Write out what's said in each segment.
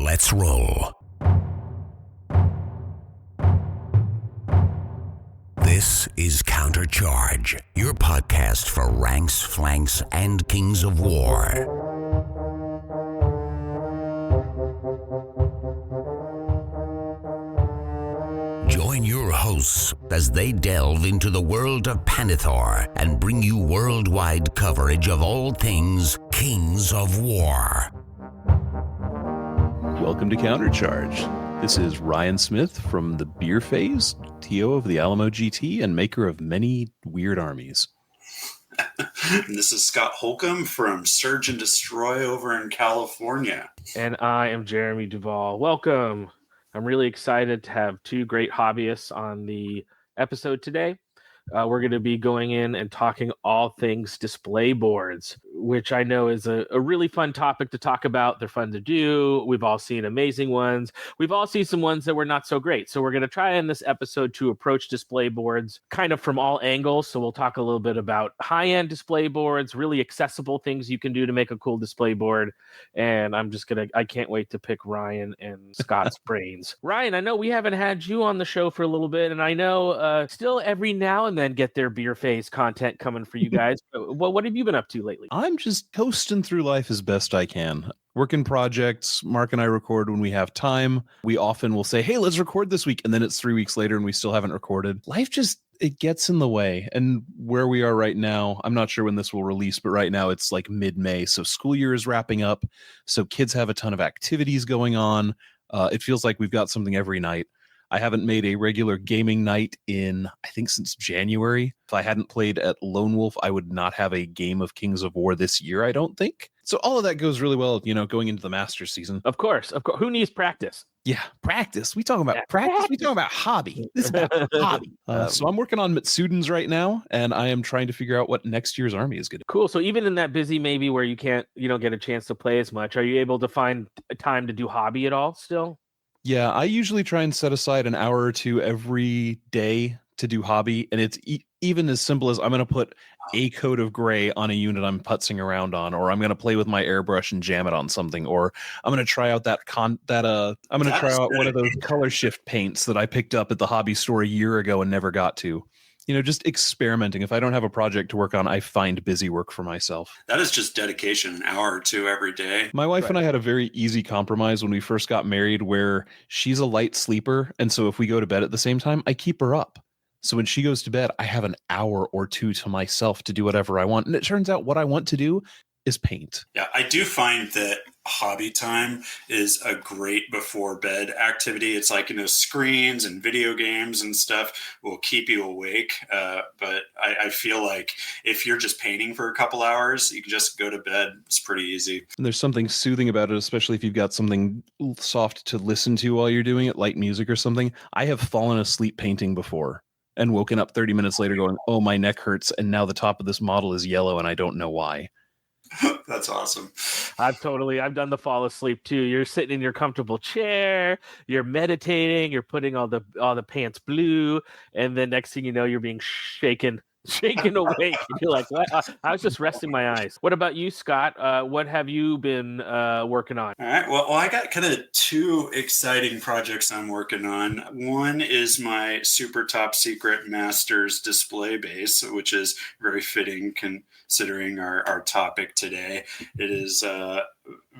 Let's roll. This is Countercharge, your podcast for ranks, flanks, and kings of war. Join your hosts as they delve into the world of Pannithor and bring you worldwide coverage of all things Kings of War. Welcome to Countercharge. This is Ryan Smith from the Beer Phase, TO of the Alamo GT and maker of many weird armies. And this is Scot Holcomb from Surge and Destroy over in California. And I am Jeremy Duvall. Welcome. I'm really excited to have two great hobbyists on the episode today. We're going to be going in and talking all things display boards, which I know is a really fun topic to talk about. They're fun to do. We've all seen amazing ones. We've all seen some ones that were not so great. So we're going to try in this episode to approach display boards kind of from all angles. So we'll talk a little bit about high-end display boards, really accessible things you can do to make a cool display board. And I can't wait to pick Ryan and Scott's brains. Ryan, I know we haven't had you on the show for a little bit, and I know still every now and then get their Beer Phase content coming for you guys. What have you been up to lately? I'm just coasting through life as best I can. Working projects. Mark and I record when we have time. We often will say, hey, let's record this week. And then it's 3 weeks later and we still haven't recorded. Life it gets in the way. And where we are right now, I'm not sure when this will release, but right now it's like mid-May. So school year is wrapping up. So kids have a ton of activities going on. It feels like we've got something every night. I haven't made a regular gaming night I think since January. If I hadn't played at Lone Wolf, I would not have a game of Kings of War this year, I don't think. So all of that goes really well, going into the Masters season. Of course. Who needs practice? Yeah, practice. We talking about practice. We talking about hobby. This is about hobby. So I'm working on Mitsudens right now, and I am trying to figure out what next year's army is going to be. Cool. So even in that busy, maybe where you don't get a chance to play as much, are you able to find time to do hobby at all still? Yeah, I usually try and set aside an hour or two every day to do hobby, and it's even as simple as I'm going to put a coat of gray on a unit I'm putzing around on, or I'm going to play with my airbrush and jam it on something, or I'm going to try out I'm going to try out one of those color shift paints that I picked up at the hobby store a year ago and never got to. Just experimenting. If I don't have a project to work on, I find busy work for myself. That is just dedication, an hour or two every day. My wife and I had a very easy compromise when we first got married where she's a light sleeper. And so if we go to bed at the same time, I keep her up. So when she goes to bed, I have an hour or two to myself to do whatever I want. And it turns out what I want to do is paint. Yeah, I do find that hobby time is a great before bed activity. It's like, screens and video games and stuff will keep you awake. But I feel like if you're just painting for a couple hours, you can just go to bed. It's pretty easy. And there's something soothing about it, especially if you've got something soft to listen to while you're doing it, light music or something. I have fallen asleep painting before and woken up 30 minutes later going, oh, my neck hurts. And now the top of this model is yellow and I don't know why. That's awesome. I've done the fall asleep too. You're sitting in your comfortable chair, you're meditating, you're putting all the pants blue, and then next thing you know, you're being shaken awake. And you're like, what? I was just resting my eyes. What about you, Scott? What have you been working on? All right. Well, I got kind of two exciting projects I'm working on. One is my super top secret Masters display base, which is very fitting considering our topic today. It is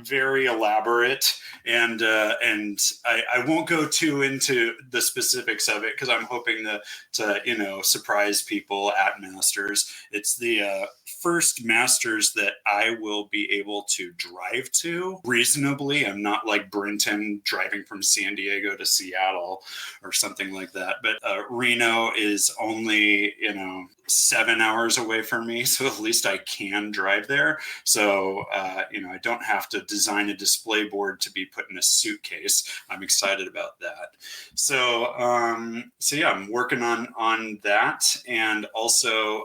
very elaborate, and I won't go too into the specifics of it because I'm hoping to surprise people at Masters. It's the first Masters that I will be able to drive to reasonably. I'm not like Brenton driving from San Diego to Seattle or something like that, but Reno is only 7 hours away from me, so at least I can drive there. So I don't have to design a display board to be put in a suitcase. I'm excited about that. So yeah, I'm working on that, and also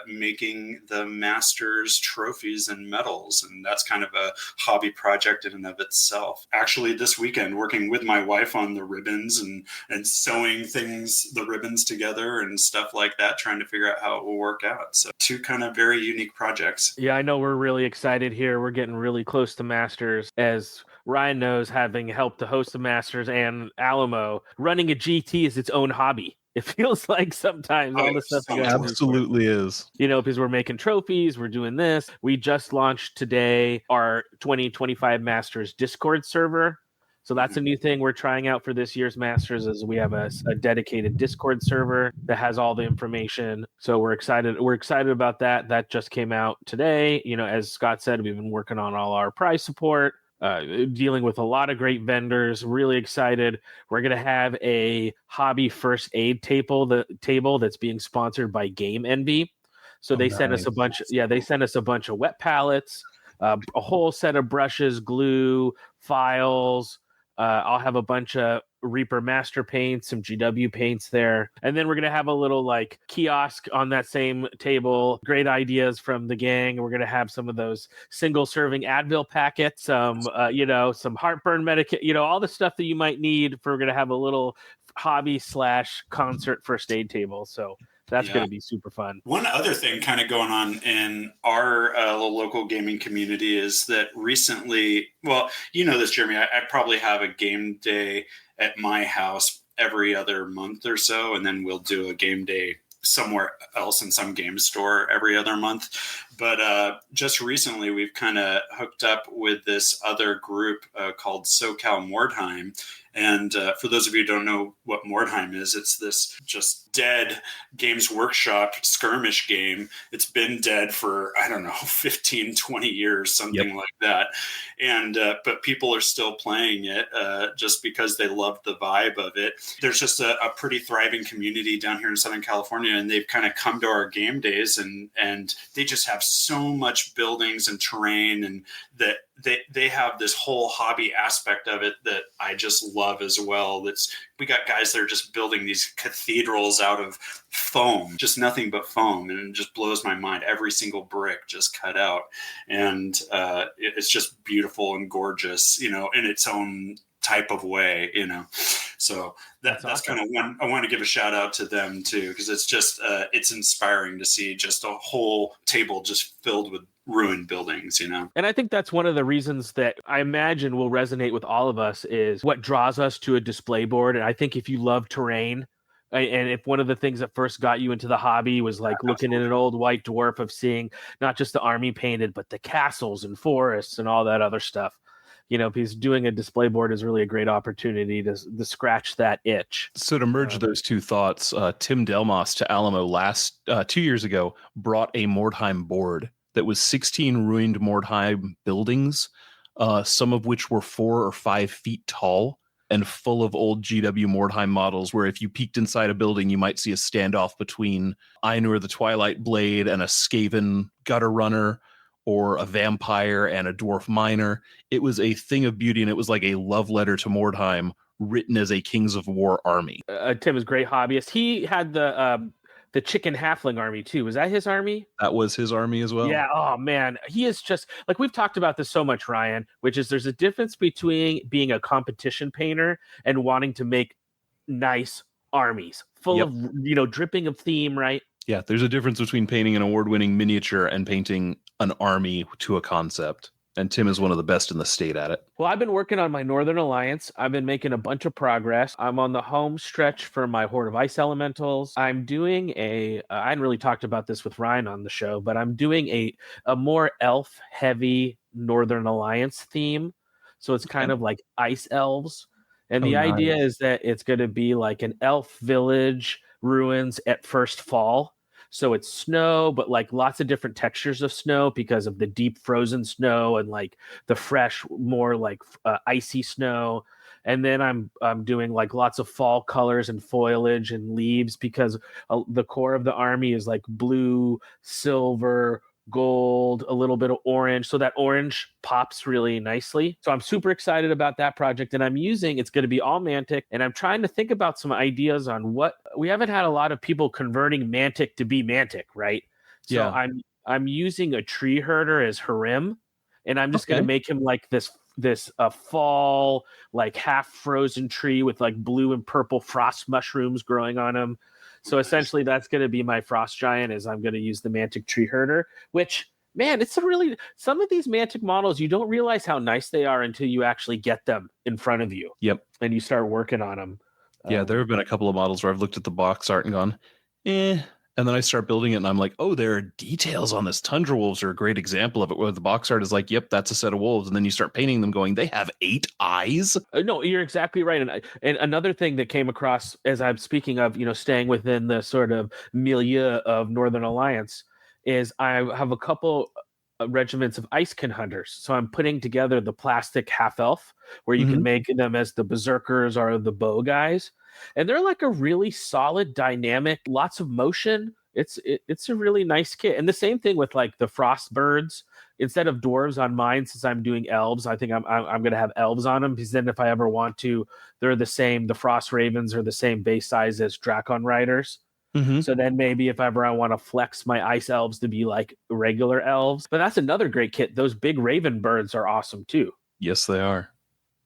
making the Masters trophies and medals, and that's kind of a hobby project in and of itself. Actually, this weekend, working with my wife on the ribbons and sewing the ribbons together and stuff like that, trying to figure out how it will work out. So two kind of very unique projects. Yeah, I know we're really excited here. We're getting really close to Masters. As Ryan knows, having helped to host the Masters and Alamo, running a GT is its own hobby. It feels like sometimes all the stuff you guys do. Absolutely is. You know, because we're making trophies, we're doing this. We just launched today our 2025 Masters Discord server. So that's a new thing we're trying out for this year's Masters, is we have a dedicated Discord server that has all the information. So we're excited. We're excited about that. That just came out today. You know, as Scott said, we've been working on all our prize support, dealing with a lot of great vendors. Really excited. We're going to have a hobby first aid table that's being sponsored by Game Envy. So they sent us a bunch. Yeah, they sent us a bunch of wet palettes, a whole set of brushes, glue, files. I'll have a bunch of Reaper Master paints, some GW paints there. And then we're going to have a little like kiosk on that same table. Great ideas from the gang. We're going to have some of those single serving Advil packets, some heartburn medicine, all the stuff that you might need. We're going to have a little hobby / concert first aid table. So that's going to be super fun. One other thing kind of going on in our local gaming community is that recently, well, you know this, Jeremy, I probably have a game day at my house every other month or so, and then we'll do a game day somewhere else in some game store every other month. But just recently, we've kind of hooked up with this other group called SoCal Mordheim. And for those of you who don't know what Mordheim is, it's this just dead Games Workshop skirmish game. It's been dead for, 15, 20 years, something like that. And but people are still playing it just because they love the vibe of it. There's just a pretty thriving community down here in Southern California, and they've kind of come to our game days, and they just have so much buildings and terrain, and that they have this whole hobby aspect of it that I just love as well. We got guys that are just building these cathedrals out of foam, just nothing but foam, and it just blows my mind. Every single brick just cut out, and it's just beautiful and gorgeous, in its own type of way, So that's awesome. Kind of one I want to give a shout out to them too, because it's just it's inspiring to see just a whole table just filled with ruined buildings, And I think that's one of the reasons that I imagine will resonate with all of us, is what draws us to a display board. And I think if you love terrain, and if one of the things that first got you into the hobby was like looking at an old white dwarf, of seeing not just the army painted, but the castles and forests and all that other stuff, because doing a display board is really a great opportunity to scratch that itch. So to merge those two thoughts, Tim Delmas to Alamo 2 years ago brought a Mordheim board that was 16 ruined Mordheim buildings, some of which were 4 or 5 feet tall and full of old GW Mordheim models, where if you peeked inside a building, you might see a standoff between Ainur the Twilight Blade and a Skaven gutter runner, or a vampire and a dwarf miner. It was a thing of beauty, and it was like a love letter to Mordheim written as a Kings of War army. Tim is a great hobbyist. He had the chicken halfling army too. Was that his army? That was his army as well. Yeah. Oh man, he is just like, we've talked about this so much, Ryan, which is there's a difference between being a competition painter and wanting to make nice armies full of, dripping of theme, right? Yeah, there's a difference between painting an award-winning miniature and painting an army to a concept. And Tim is one of the best in the state at it. Well, I've been working on my Northern Alliance. I've been making a bunch of progress. I'm on the home stretch for my Horde of Ice Elementals. I'm doing I hadn't really talked about this with Ryan on the show, but I'm doing a more elf-heavy Northern Alliance theme. So it's kind of like ice elves. And the idea is that it's going to be like an elf village ruins at first fall. So it's snow, but like lots of different textures of snow because of the deep frozen snow and like the fresh, more like icy snow. And then I'm doing like lots of fall colors and foliage and leaves, because the core of the army is like blue, silver, gold, a little bit of orange. So that orange pops really nicely. So I'm super excited about that project. And it's going to be all Mantic. And I'm trying to think about some ideas on what we haven't had a lot of people converting Mantic to be Mantic, right? So yeah. I'm using a tree herder as Harim, and I'm just going to make him like this fall, like half frozen tree with like blue and purple frost mushrooms growing on him. So essentially that's going to be my frost giant, is I'm going to use the Mantic tree herder, which man, some of these Mantic models, you don't realize how nice they are until you actually get them in front of you. Yep. And you start working on them. Yeah, there have been a couple of models where I've looked at the box art and gone, eh. And then I start building it and I'm like, oh, there are details on this. Tundra wolves are a great example of it, where the box art is like, yep, that's a set of wolves. And then you start painting them going, they have 8 eyes. No, you're exactly right. And another thing that came across as I'm speaking of, staying within the sort of milieu of Northern Alliance, is I have a couple regiments of Icekin hunters. So I'm putting together the plastic half elf where you can make them as the berserkers or the bow guys. And they're like a really solid dynamic, lots of motion. It's a really nice kit. And the same thing with like the frost birds. Instead of dwarves on mine, since I'm doing elves, I think I'm going to have elves on them, because then if I ever want to, they're the same. The frost ravens are the same base size as Drakon riders. So then maybe if ever I want to flex my ice elves to be like regular elves. But that's another great kit. Those big raven birds are awesome too. Yes, they are.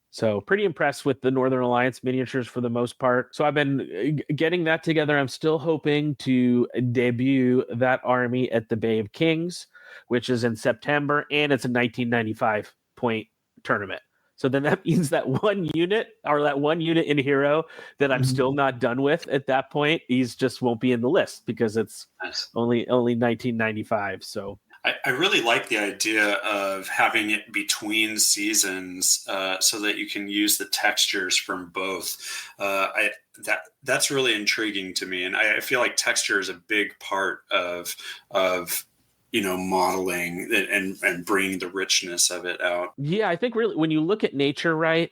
So pretty impressed with the Northern Alliance miniatures for the most part. So I've been getting that together. I'm still hoping to debut that army at the Bay of Kings, which is in September, and it's a 1995 point tournament. So then that means that one unit in Hero that I'm still not done with at that point, he's just won't be in the list because it's only 1995. So I really like the idea of having it between seasons, so that you can use the textures from both. That's really intriguing to me, and I feel like texture is a big part of modeling and bringing the richness of it out. Yeah, I think really when you look at nature, right,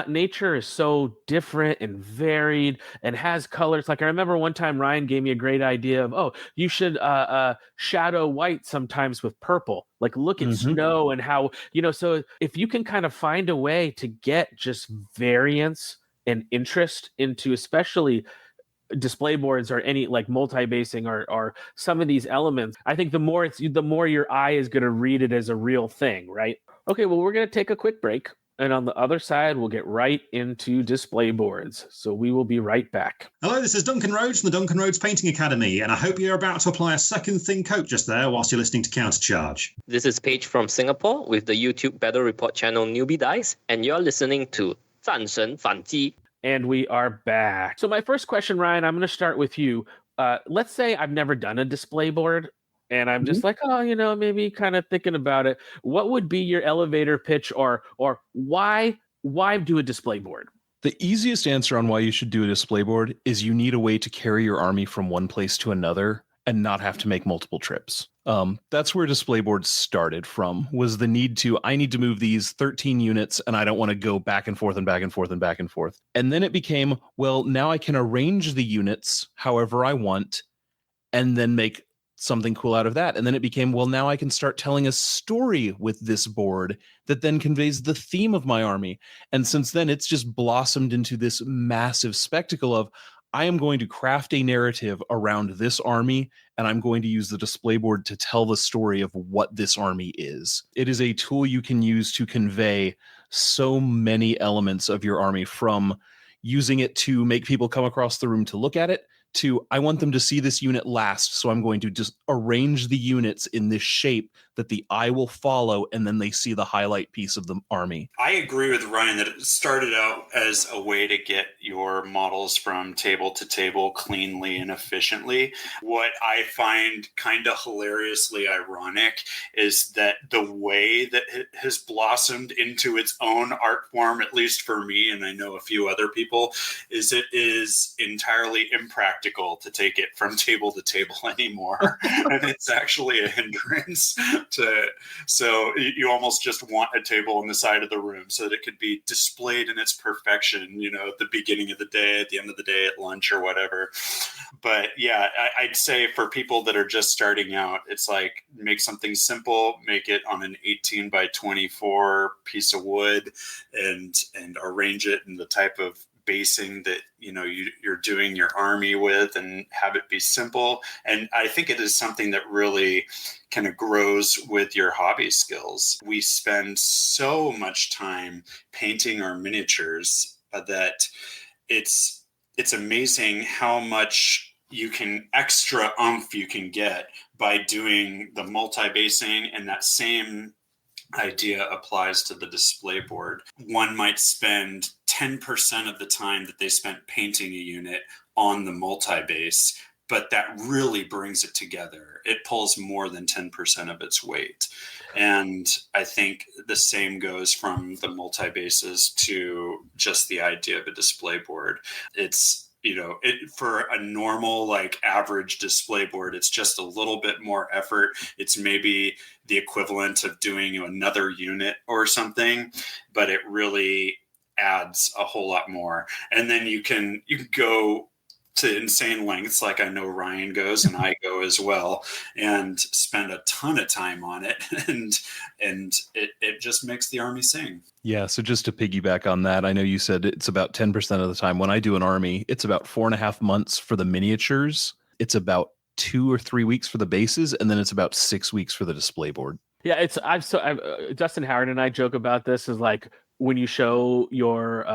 nature is so different and varied and has colors. Like I remember one time Ryan gave me a great idea of, you should shadow white sometimes with purple. Like look at snow and how, so if you can kind of find a way to get just variance and interest into especially display boards or any like multi-basing or some of these elements, I think the more your eye is going to read it as a real thing, right? Okay, well, we're going to take a quick break, and on the other side we'll get right into display boards, so we will be right back. Hello, this is Duncan Rhodes from the Duncan Rhodes Painting Academy, and I hope you're about to apply a second thin coat just there whilst you're listening to Countercharge. This is Paige from Singapore with the YouTube Battle Report channel Newbie Dice, and you're listening to 战神反击. And we are back. So my first question, Ryan, I'm going to start with you. Let's say I've never done a display board, and I'm just like, maybe kind of thinking about it. What would be your elevator pitch, or why do a display board? The easiest answer on why you should do a display board is you need a way to carry your army from one place to another and not have to make multiple trips. That's where display boards started from, was the I need to move these 13 units and I don't want to go back and forth and back and forth and back and forth. And then it became, well, now I can arrange the units however I want and then make something cool out of that. And then it became, well, now I can start telling a story with this board that then conveys the theme of my army. And since then, it's just blossomed into this massive spectacle of, I am going to craft a narrative around this army, and I'm going to use the display board to tell the story of what this army is. It is a tool you can use to convey so many elements of your army, from using it to make people come across the room to look at it, to I want them to see this unit last, so I'm going to just arrange the units in this shape that the eye will follow, and then they see the highlight piece of the army. I agree with Ryan that it started out as a way to get your models from table to table cleanly and efficiently. What I find kind of hilariously ironic is that the way that it has blossomed into its own art form, at least for me, and I know a few other people, is it is entirely impractical to take it from table to table anymore. And it's actually a hindrance to, so you almost just want a table on the side of the room so that it could be displayed in its perfection, at the beginning of the day, at the end of the day, at lunch or whatever. But yeah, I'd say for people that are just starting out, it's like, make something simple, make it on an 18 by 24 piece of wood and arrange it in the type of basing that you're doing your army with, and have it be simple. And I think it is something that really kind of grows with your hobby skills. We spend so much time painting our miniatures that it's amazing how much you can extra oomph you can get by doing the multi-basing, and that same idea applies to the display board. One might spend 10% of the time that they spent painting a unit on the multi-base, but that really brings it together. It pulls more than 10% of its weight. And I think the same goes from the multi-bases to just the idea of a display board. It's, for a normal, like average display board, it's just a little bit more effort. It's maybe the equivalent of doing another unit or something, but it really adds a whole lot more. And then you can go to insane lengths, like I know Ryan goes and I go as well, and spend a ton of time on it, and it just makes the army sing. Yeah, so just to piggyback on that, I know you said it's about 10% of the time. When I do an army, it's about 4.5 months for the miniatures. It's about 2 or 3 weeks for the bases, and then it's about 6 weeks for the display board. Yeah, Justin Howard and I joke about this, is like when you show your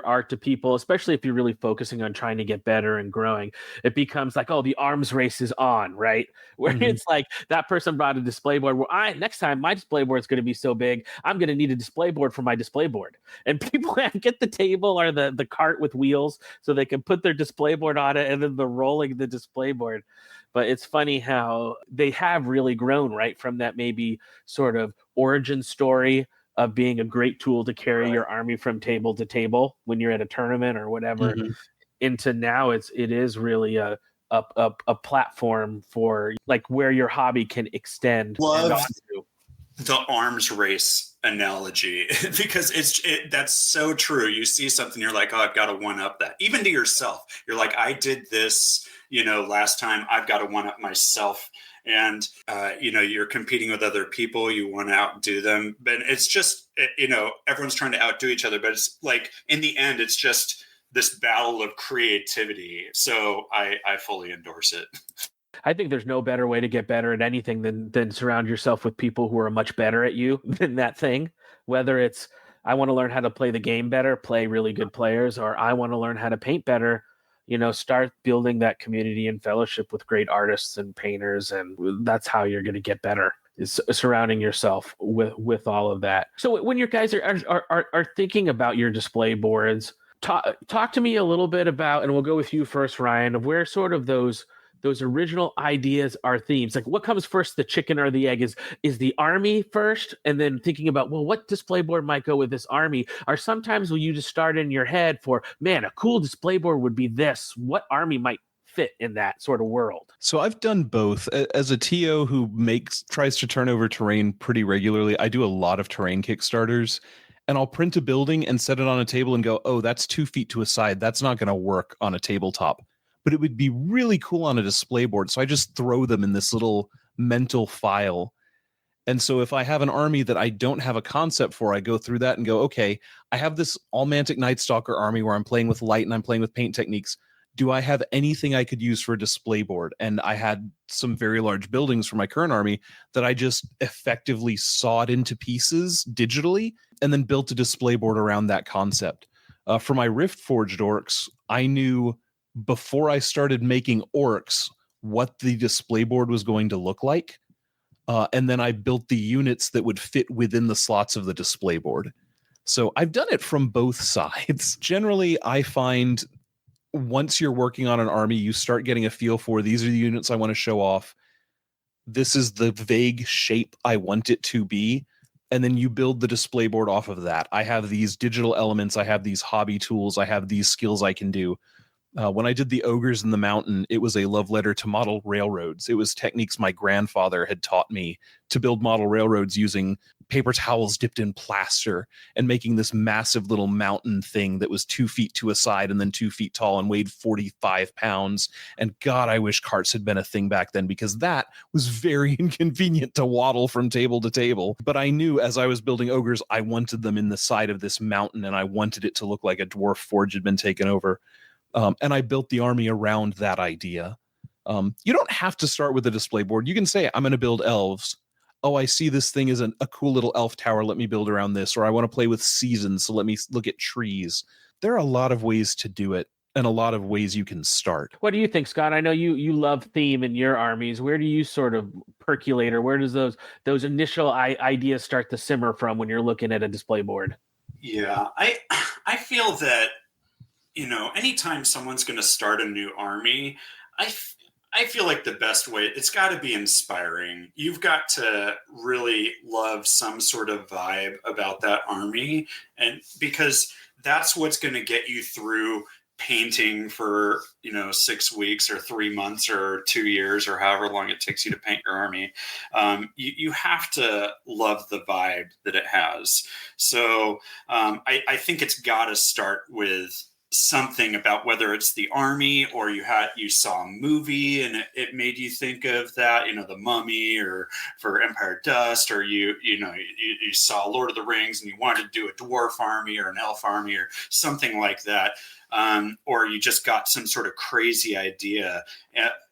art to people, especially if you're really focusing on trying to get better and growing, it becomes like, oh, the arms race is on, right? Where it's like that person brought a display board. Well, next time my display board is going to be so big, I'm going to need a display board for my display board. And people get the table or the cart with wheels so they can put their display board on it, and then they're rolling the display board. But it's funny how they have really grown, right, from that maybe sort of origin story of being a great tool to carry your army from table to table when you're at a tournament or whatever, into now it is really a platform for like where your hobby can extend. Love the arms race analogy because that's so true. You see something, you're like, oh, I've got to one up that. Even to yourself, you're like, I did this, last time, I've got to one up myself. And, you're competing with other people. You want to outdo them. But it's just, everyone's trying to outdo each other. But it's like, in the end, it's just this battle of creativity. So I fully endorse it. I think there's no better way to get better at anything than surround yourself with people who are much better at you than that thing. Whether it's, I want to learn how to play the game better, play really good players, or I want to learn how to paint better. Start building that community and fellowship with great artists and painters. And that's how you're going to get better, is surrounding yourself with all of that. So when you guys are thinking about your display boards, talk to me a little bit about, and we'll go with you first, Ryan, of where sort of those original ideas are themes. Like what comes first, the chicken or the egg? Is the army first, and then thinking about, well, what display board might go with this army? Or sometimes will you just start in your head for, man, a cool display board would be this. What army might fit in that sort of world? So I've done both. As a TO who tries to turn over terrain pretty regularly, I do a lot of terrain Kickstarters. And I'll print a building and set it on a table and go, oh, that's 2 feet to a side. That's not going to work on a tabletop. But it would be really cool on a display board. So I just throw them in this little mental file. And so if I have an army that I don't have a concept for, I go through that and go, okay, I have this Allmantic Night Stalker army where I'm playing with light and I'm playing with paint techniques. Do I have anything I could use for a display board? And I had some very large buildings for my current army that I just effectively sawed into pieces digitally and then built a display board around that concept. For my Rift Forged orcs, I knew before I started making orcs what the display board was going to look like. And then I built the units that would fit within the slots of the display board. So I've done it from both sides. Generally, I find once you're working on an army, you start getting a feel for, these are the units I want to show off. This is the vague shape I want it to be. And then you build the display board off of that. I have these digital elements. I have these hobby tools. I have these skills I can do. When I did the Ogres in the Mountain, it was a love letter to model railroads. It was techniques my grandfather had taught me to build model railroads using paper towels dipped in plaster and making this massive little mountain thing that was 2 feet to a side and then 2 feet tall and weighed 45 pounds. And God, I wish carts had been a thing back then, because that was very inconvenient to waddle from table to table. But I knew as I was building Ogres, I wanted them in the side of this mountain and I wanted it to look like a dwarf forge had been taken over. And I built the army around that idea. You don't have to start with a display board. You can say, I'm going to build elves. Oh, I see this thing is a cool little elf tower. Let me build around this. Or I want to play with seasons, so let me look at trees. There are a lot of ways to do it. and a lot of ways you can start. What do you think, Scott? I know you love theme in your armies. Where do you sort of percolate, or where does those initial ideas start to simmer from when you're looking at a display board? Yeah, I feel that, anytime someone's going to start a new army, I feel like the best way, it's got to be inspiring. You've got to really love some sort of vibe about that army, and because that's what's going to get you through painting for 6 weeks or 3 months or 2 years or however long it takes you to paint your army. You have to love the vibe that it has. So I think it's got to start with something about, whether it's the army or you saw a movie and it made you think of that, the Mummy, or for Empire Dust, or you saw Lord of the Rings and you wanted to do a dwarf army or an elf army or something like that. Or you just got some sort of crazy idea.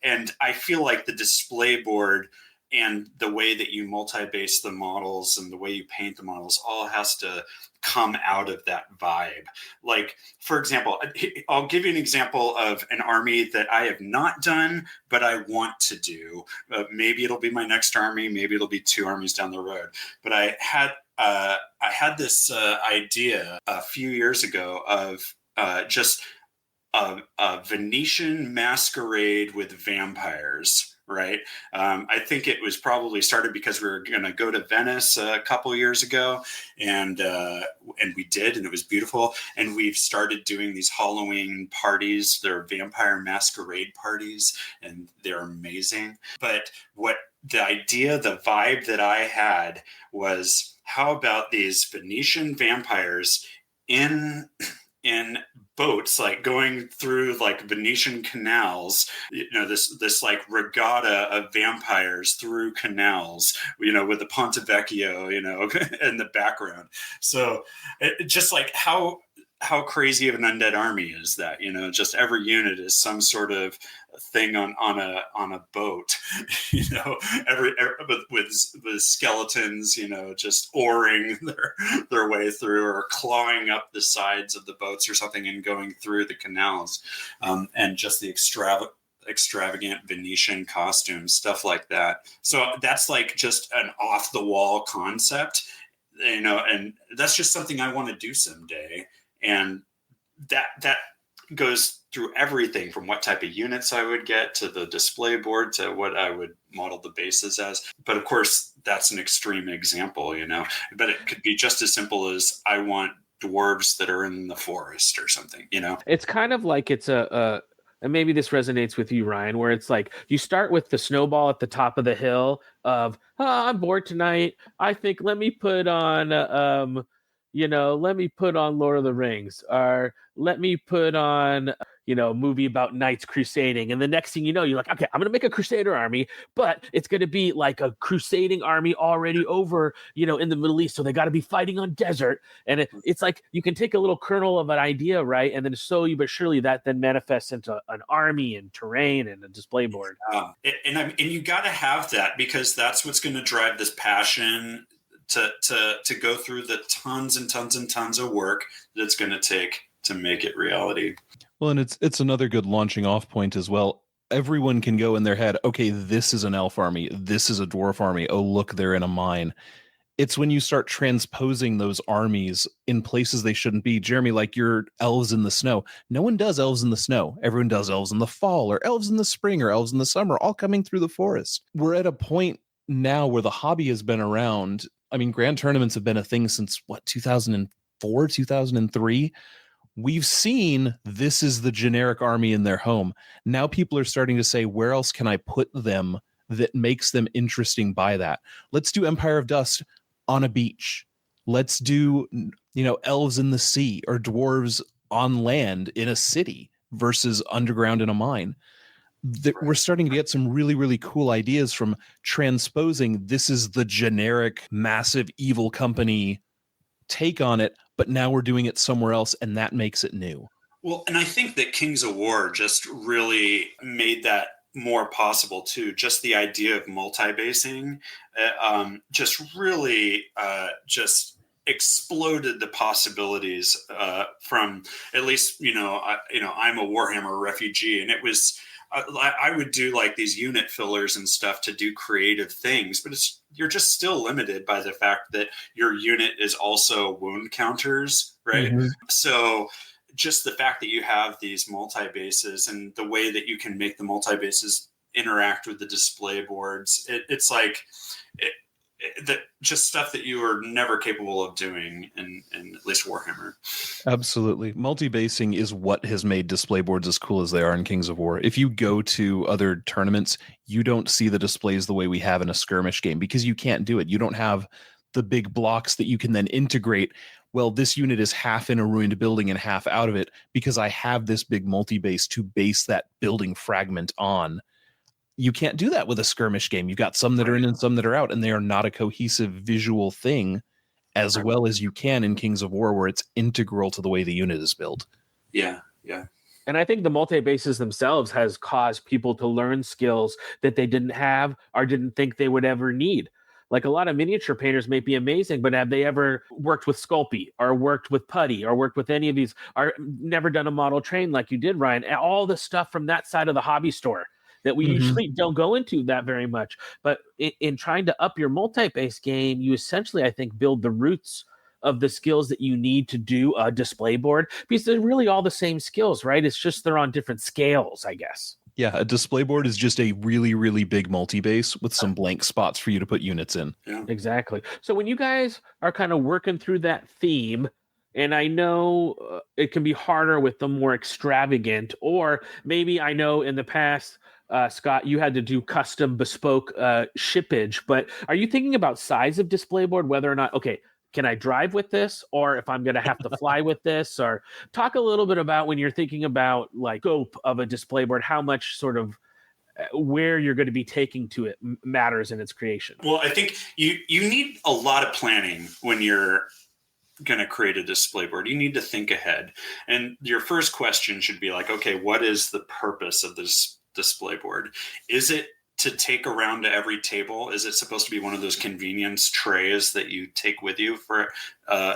And I feel like the display board and the way that you multi-base the models and the way you paint the models all has to come out of that vibe. Like, for example, I'll give you an example of an army that I have not done, but I want to do. Maybe it'll be my next army. Maybe it'll be 2 armies down the road. But I had this idea a few years ago of just a Venetian masquerade with vampires. Right. I think it was probably started because we were going to go to Venice a couple years ago, and we did, and it was beautiful. And we've started doing these Halloween parties. They're vampire masquerade parties, and they're amazing. But the vibe that I had was, how about these Venetian vampires in boats, like going through like Venetian canals, this like regatta of vampires through canals, with the Ponte Vecchio, in the background. So just like how crazy of an undead army is that, just every unit is some sort of thing on a boat, with skeletons, just oaring their way through, or clawing up the sides of the boats or something and going through the canals, and just the extravagant Venetian costumes, stuff like that. So that's like just an off the wall concept, and that's just something I want to do someday. And that goes through everything from what type of units I would get to the display board to what I would model the bases as. But of course, that's an extreme example, but it could be just as simple as, I want dwarves that are in the forest or something, It's kind of like it's and maybe this resonates with you, Ryan, where it's like you start with the snowball at the top of the hill of, I'm bored tonight. I think let me put on let me put on Lord of the Rings, or let me put on, a movie about knights crusading. And the next thing you know, you're like, okay, I'm going to make a crusader army, but it's going to be like a crusading army already over, in the Middle East. So they got to be fighting on desert. And it's like, you can take a little kernel of an idea, right? And then slowly but surely that then manifests into an army and terrain and a display board. And you got to have that, because that's what's going to drive this passion to go through the tons and tons and tons of work that it's going to take to make it reality. Well, and it's another good launching off point as well. Everyone can go in their head, okay, this is an elf army, this is a dwarf army, oh look, they're in a mine. It's when you start transposing those armies in places they shouldn't be. Jeremy, like your elves in the snow. No one does elves in the snow. Everyone does elves in the fall, or elves in the spring, or elves in the summer, all coming through the forest. We're at a point now where the hobby has been around. I mean, grand tournaments have been a thing since 2004, 2003. We've seen this is the generic army in their home. Now people are starting to say, where else can I put them that makes them interesting by that? Let's do Empire of Dust on a beach. Let's do, elves in the sea, or dwarves on land in a city versus underground in a mine. We're starting to get some really, really cool ideas from transposing this is the generic massive evil company take on it, but now we're doing it somewhere else, and that makes it new. Well, and I think that Kings of War just really made that more possible too. Just the idea of multi-basing just really just exploded the possibilities from, at least, I'm a Warhammer refugee, and it was, I would do like these unit fillers and stuff to do creative things, but you're just still limited by the fact that your unit is also wound counters, right? Mhm. So just the fact that you have these multi-bases and the way that you can make the multi-bases interact with the display boards, it's like that just stuff that you are never capable of doing in at least Warhammer. Absolutely. Multi-basing is what has made display boards as cool as they are in Kings of War. If you go to other tournaments, you don't see the displays the way we have in a skirmish game because you can't do it. You don't have the big blocks that you can then integrate. Well, this unit is half in a ruined building and half out of it because I have this big multi-base to base that building fragment on. You can't do that with a skirmish game. You've got some that are in and some that are out, and they are not a cohesive visual thing as well as you can in Kings of War, where it's integral to the way the unit is built. Yeah. And I think the multi-bases themselves has caused people to learn skills that they didn't have or didn't think they would ever need. Like a lot of miniature painters may be amazing, but have they ever worked with Sculpey or worked with putty or worked with any of these, or never done a model train like you did, Ryan? All the stuff from that side of the hobby store that we usually don't go into that very much. But in trying to up your multi-base game, you essentially, I think, build the roots of the skills that you need to do a display board, because they're really all the same skills, right? It's just they're on different scales, I guess. Yeah, a display board is just a really, really big multi-base with some blank spots for you to put units in. Yeah. Exactly. So when you guys are kind of working through that theme, and I know it can be harder with the more extravagant, or maybe I know in the past, Scott, you had to do custom bespoke shippage, but are you thinking about size of display board, whether or not, okay, can I drive with this, or if I'm going to have to fly with this? Or talk a little bit about when you're thinking about like scope of a display board, how much sort of where you're going to be taking to it matters in its creation. Well, I think you need a lot of planning when you're going to create a display board. You need to think ahead. And your first question should be like, okay, what is the purpose of this display board? Is it to take around to every table? Is it supposed to be one of those convenience trays that you take with you for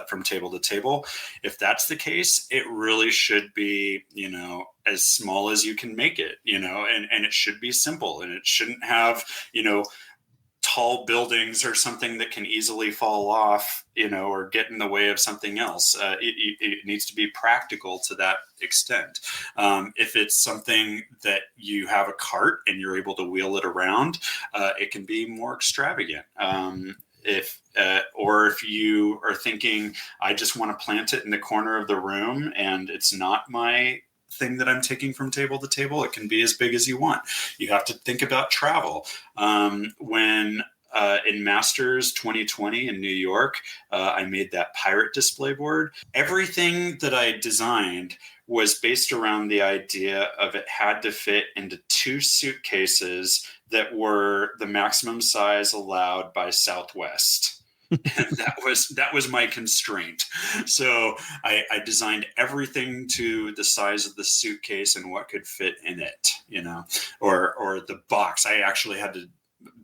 from table to table? If that's the case, it really should be, as small as you can make it, and it should be simple, and it shouldn't have, tall buildings or something that can easily fall off, or get in the way of something else. It needs to be practical to that extent. If it's something that you have a cart and you're able to wheel it around, it can be more extravagant. If you are thinking, I just want to plant it in the corner of the room and it's not my thing that I'm taking from table to table, it can be as big as you want. You have to think about travel. When in Masters 2020 in New York, I made that pirate display board. Everything that I designed was based around the idea of it had to fit into 2 suitcases that were the maximum size allowed by Southwest. And that was my constraint. So I designed everything to the size of the suitcase and what could fit in it, or the box. I actually had to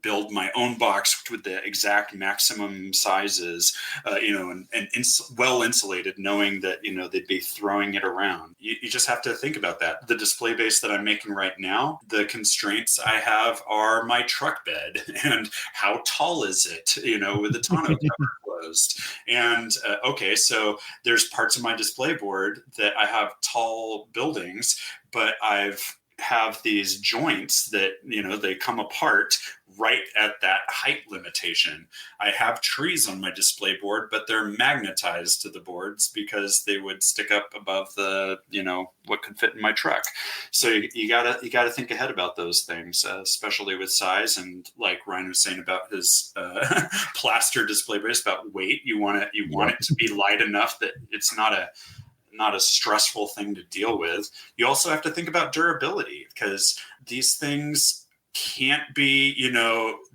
build my own box with the exact maximum sizes, and well insulated, knowing that, they'd be throwing it around. You just have to think about that. The display base that I'm making right now, the constraints I have are my truck bed and how tall is it, with the tonneau cover closed. And okay, so there's parts of my display board that I have tall buildings, but have these joints that, they come apart right at that height limitation. I have trees on my display board, but they're magnetized to the boards because they would stick up above the, what could fit in my truck. So you gotta think ahead about those things, especially with size. And like Ryan was saying about his plaster display base, about weight, you want it to be light enough that it's not a stressful thing to deal with. You also have to think about durability, because these things can't be,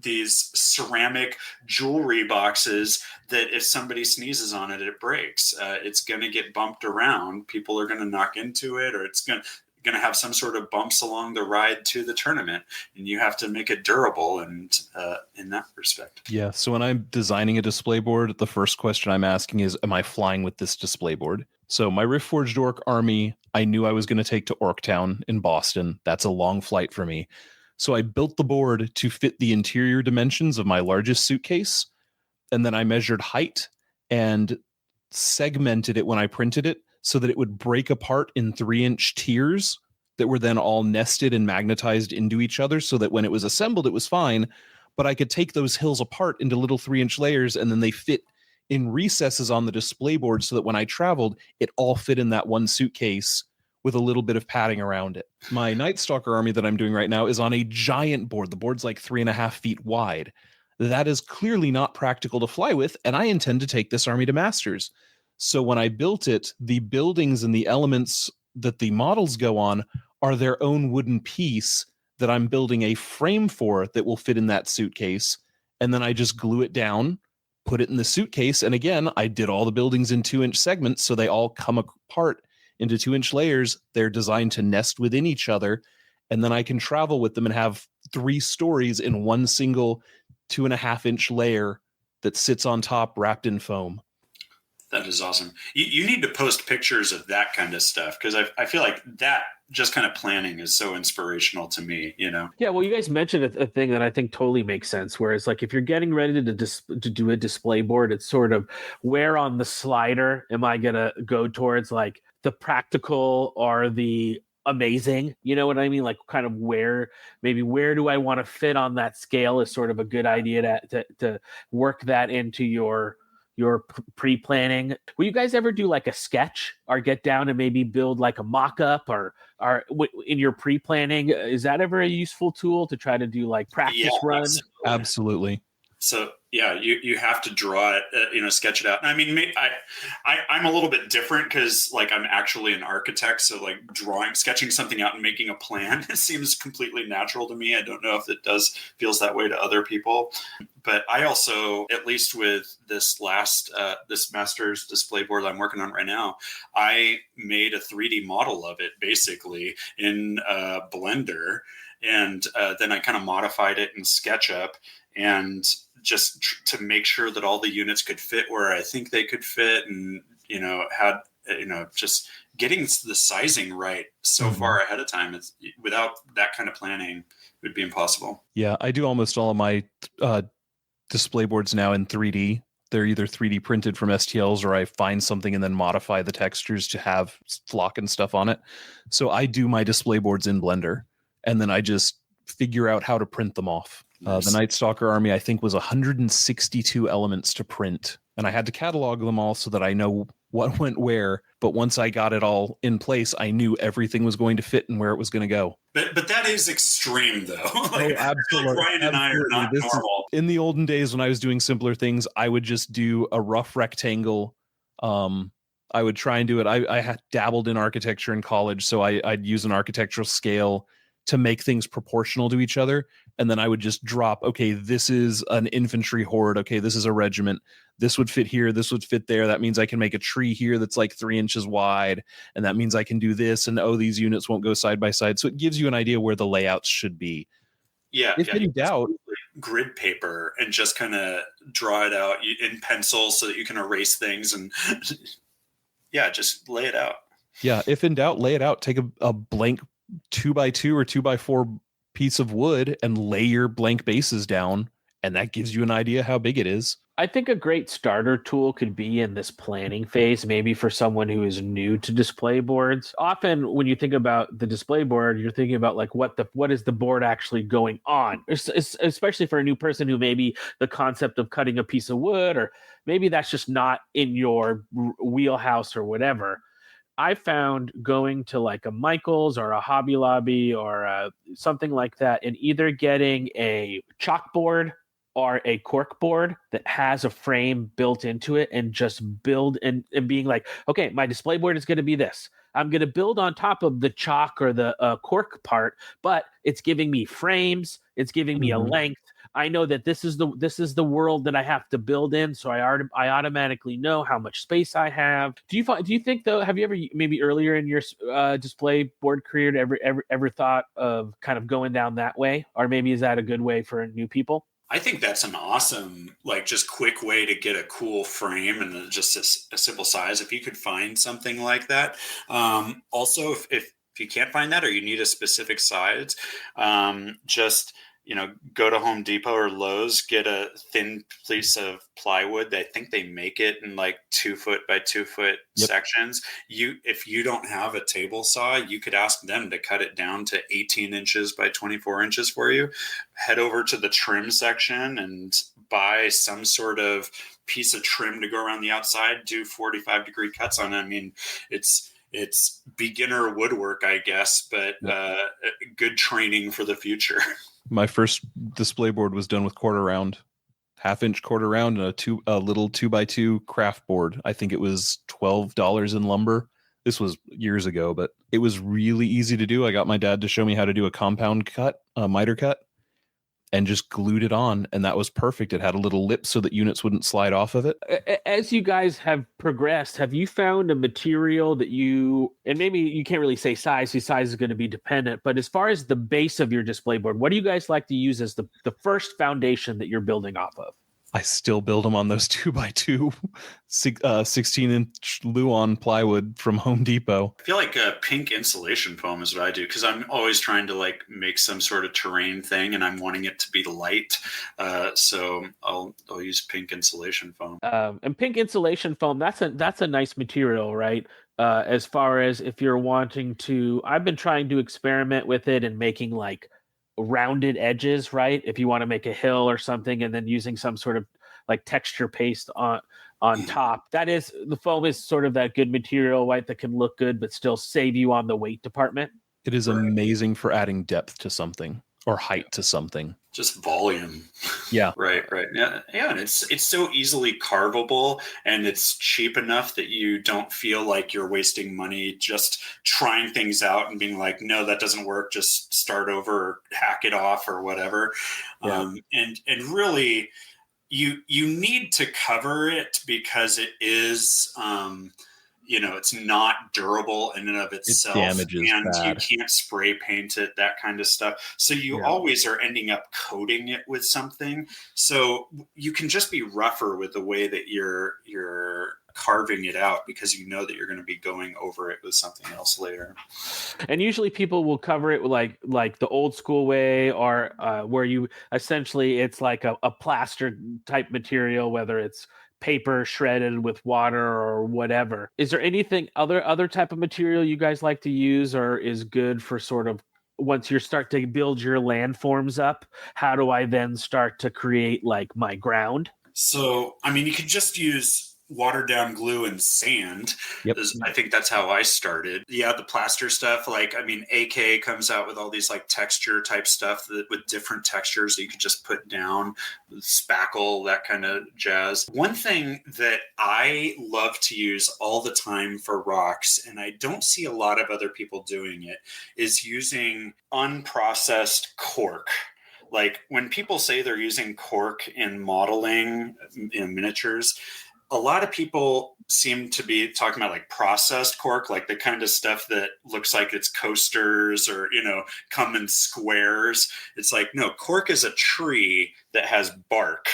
these ceramic jewelry boxes that if somebody sneezes on it, it breaks. It's going to get bumped around. People are going to knock into it, or going to have some sort of bumps along the ride to the tournament, and you have to make it durable. And in that respect. Yeah. So when I'm designing a display board, the first question I'm asking is, am I flying with this display board? So my Riftforged Orc army, I knew I was going to take to Orktown in Boston. That's a long flight for me. So I built the board to fit the interior dimensions of my largest suitcase. And then I measured height and segmented it when I printed it so that it would break apart in 3-inch tiers that were then all nested and magnetized into each other, so that when it was assembled, it was fine. But I could take those hills apart into little 3-inch layers, and then they fit in recesses on the display board so that when I traveled, it all fit in that one suitcase with a little bit of padding around it. My Night Stalker army that I'm doing right now is on a giant board. The board's like 3.5 feet wide. That is clearly not practical to fly with, and I intend to take this army to Masters. So when I built it, the buildings and the elements that the models go on are their own wooden piece that I'm building a frame for that will fit in that suitcase. And then I just glue it down, put it in the suitcase. And again, I did all the buildings in 2-inch segments, so they all come apart into 2-inch layers. They're designed to nest within each other. And then I can travel with them and have 3 stories in one single 2.5-inch layer that sits on top wrapped in foam. That is awesome. You need to post pictures of that kind of stuff, because I feel like that just kind of planning is so inspirational to me, you know? Yeah, well, you guys mentioned a thing that I think totally makes sense. Whereas, like, if you're getting ready to do a display board, it's sort of where on the slider am I going to go towards, like, the practical or the amazing? You know what I mean? Like, kind of where do I want to fit on that scale is sort of a good idea to work that into your pre-planning. Will you guys ever do like a sketch or get down and maybe build like a mock-up or in your pre-planning? Is that ever a useful tool to try to do like practice runs? Absolutely. So yeah, you have to draw it, sketch it out. I mean, I'm a little bit different because like I'm actually an architect, so like sketching something out and making a plan seems completely natural to me. I don't know if it feels that way to other people, but I also, at least with this this Masters display board I'm working on right now, I made a 3D model of it basically in Blender, and then I kind of modified it in SketchUp, and just to make sure that all the units could fit where I think they could fit, and just getting the sizing right so far ahead of time. Without that kind of planning, it would be impossible. Yeah, I do almost all of my display boards now in 3D. They're either 3D printed from STLs, or I find something and then modify the textures to have flock and stuff on it. So I do my display boards in Blender, and then I just figure out how to print them off. Nice. The Night Stalker army, I think, was 162 elements to print, and I had to catalog them all so that I know what went where. But once I got it all in place, I knew everything was going to fit and where it was going to go. But that is extreme, though. Absolutely. Like Ryan and I are not normal. In the olden days when I was doing simpler things, I would just do a rough rectangle. I would try and do it. I had dabbled in architecture in college, so I'd use an architectural scale to make things proportional to each other. And then I would just drop, okay, this is an infantry horde. Okay, this is a regiment. This would fit here. This would fit there. That means I can make a tree here that's like 3 inches wide. And that means I can do this. And these units won't go side by side. So it gives you an idea where the layouts should be. Yeah. If in doubt, grid paper and just kind of draw it out in pencil so that you can erase things and just lay it out. Yeah. If in doubt, lay it out. Take a blank 2x2 or 2x4 piece of wood and lay your blank bases down, and that gives you an idea how big it is. I think a great starter tool could be in this planning phase, maybe for someone who is new to display boards. Often when you think about the display board, you're thinking about like what is the board actually going on, especially for a new person who maybe the concept of cutting a piece of wood, or maybe that's just not in your wheelhouse or whatever. I found going to like a Michael's or a Hobby Lobby or something like that, and either getting a chalkboard or a cork board that has a frame built into it, and just build and being like, okay, my display board is going to be this. I'm going to build on top of the chalk or the cork part, but it's giving me frames. It's giving me a length. I know that this is the world that I have to build in, so I automatically know how much space I have. Do you think though? Have you ever, maybe earlier in your display board career, ever thought of kind of going down that way, or maybe is that a good way for new people? I think that's an awesome, like, just quick way to get a cool frame and just a simple size. If you could find something like that. Also, if you can't find that, or you need a specific size, just, go to Home Depot or Lowe's, get a thin piece of plywood. I think they make it in like 2 foot by 2 foot sections. If you don't have a table saw, you could ask them to cut it down to 18 inches by 24 inches for you. Head over to the trim section and buy some sort of piece of trim to go around the outside, do 45-degree cuts on it. I mean, it's beginner woodwork, I guess, but good training for the future. My first display board was done with quarter round, half-inch quarter round, and a little 2x2 craft board. I think it was $12 in lumber. This was years ago, but it was really easy to do. I got my dad to show me how to do a compound cut, a miter cut, and just glued it on, and that was perfect. It had a little lip so that units wouldn't slide off of it. As you guys have progressed, have you found a material that and maybe you can't really say size, because size is going to be dependent, but as far as the base of your display board, what do you guys like to use as the first foundation that you're building off of? I still build them on those 2x2 16-inch Luan plywood from Home Depot. I feel like pink insulation foam is what I do, because I'm always trying to like make some sort of terrain thing, and I'm wanting it to be light. So I'll use pink insulation foam. And pink insulation foam, that's a nice material, right? As far as if you're wanting to, I've been trying to experiment with it and making like rounded edges, right? If you want to make a hill or something, and then using some sort of like texture paste on top. The foam is sort of that good material, right? That can look good, but still save you on the weight department. It is amazing for adding depth to something or height to something. Just volume. Yeah. Right. Yeah. And it's so easily carvable, and it's cheap enough that you don't feel like you're wasting money just trying things out and being like, no, that doesn't work. Just start over, or hack it off, or whatever. Yeah. And really, you need to cover it, because it is, it's not durable in and of itself. It damages and bad. You can't spray paint it, that kind of stuff. So you always are ending up coating it with something. So you can just be rougher with the way that you're carving it out, because you know that you're going to be going over it with something else later. And usually people will cover it with like the old school way, or where you essentially, it's like a plaster type material, whether it's paper shredded with water or whatever. Is there anything other type of material you guys like to use, or is good for sort of once you start to build your landforms up? How do I then start to create like my ground? So, I mean, you could just use watered down glue and sand. Yep. I think that's how I started. Yeah, the plaster stuff, like, I mean, AK comes out with all these like texture type stuff with different textures that you could just put down, spackle, that kind of jazz. One thing that I love to use all the time for rocks, and I don't see a lot of other people doing it, is using unprocessed cork. Like, when people say they're using cork in modeling miniatures, a lot of people seem to be talking about like processed cork, like the kind of stuff that looks like it's coasters or, come in squares. It's like, no, cork is a tree that has bark.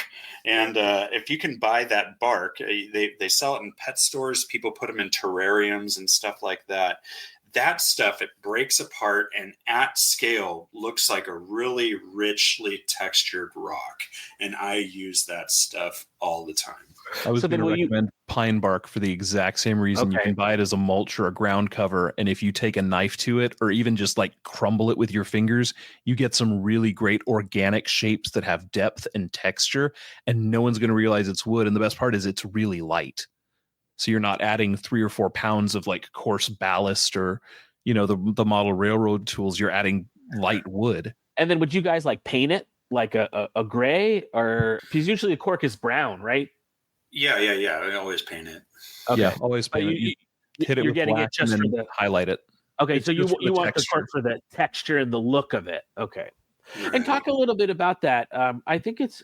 And if you can buy that bark, they sell it in pet stores. People put them in terrariums and stuff like that. That stuff, it breaks apart and at scale looks like a really richly textured rock. And I use that stuff all the time. I was going to recommend pine bark for the exact same reason. Okay. You can buy it as a mulch or a ground cover. And if you take a knife to it, or even just like crumble it with your fingers, you get some really great organic shapes that have depth and texture, and no one's going to realize it's wood. And the best part is it's really light. So you're not adding 3 or 4 pounds of like coarse ballast or, the model railroad tools. You're adding light wood. And then would you guys like paint it like a gray, or because usually the cork is brown, right? Yeah. I always paint it. Okay. Yeah, always paint it. You hit it. You're getting it just for the highlight it. Okay, so you want the cork for the texture and the look of it. Okay. And talk a little bit about that. I think it's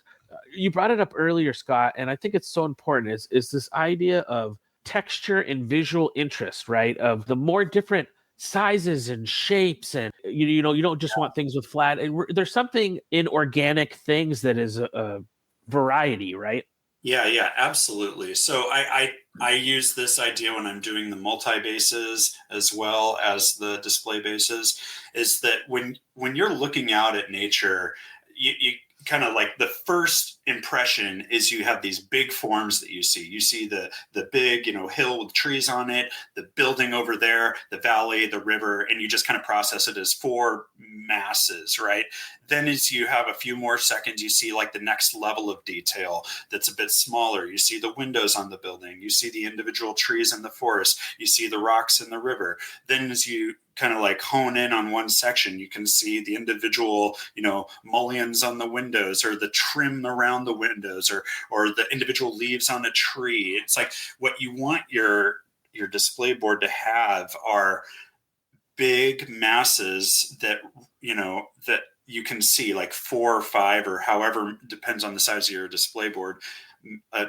you brought it up earlier, Scott, and I think it's so important. Is this idea of texture and visual interest, right? Of the more different sizes and shapes, and you know, you don't just want things with flat. And there's something in organic things that is a variety, right? Yeah, absolutely. So I use this idea when I'm doing the multi-bases as well as the display bases, is that when you're looking out at nature, you kind of like the first impression is you have these big forms that you see. You see the big, hill with trees on it, the building over there, the valley, the river, and you just kind of process it as four masses, right? Then as you have a few more seconds, you see like the next level of detail that's a bit smaller. You see the windows on the building, you see the individual trees in the forest, you see the rocks in the river. Then as you kind of like hone in on one section, you can see the individual, mullions on the windows, or the trim around the windows, or the individual leaves on a tree. It's like what you want your display board to have are big masses that you can see, like 4 or 5 or however, depends on the size of your display board,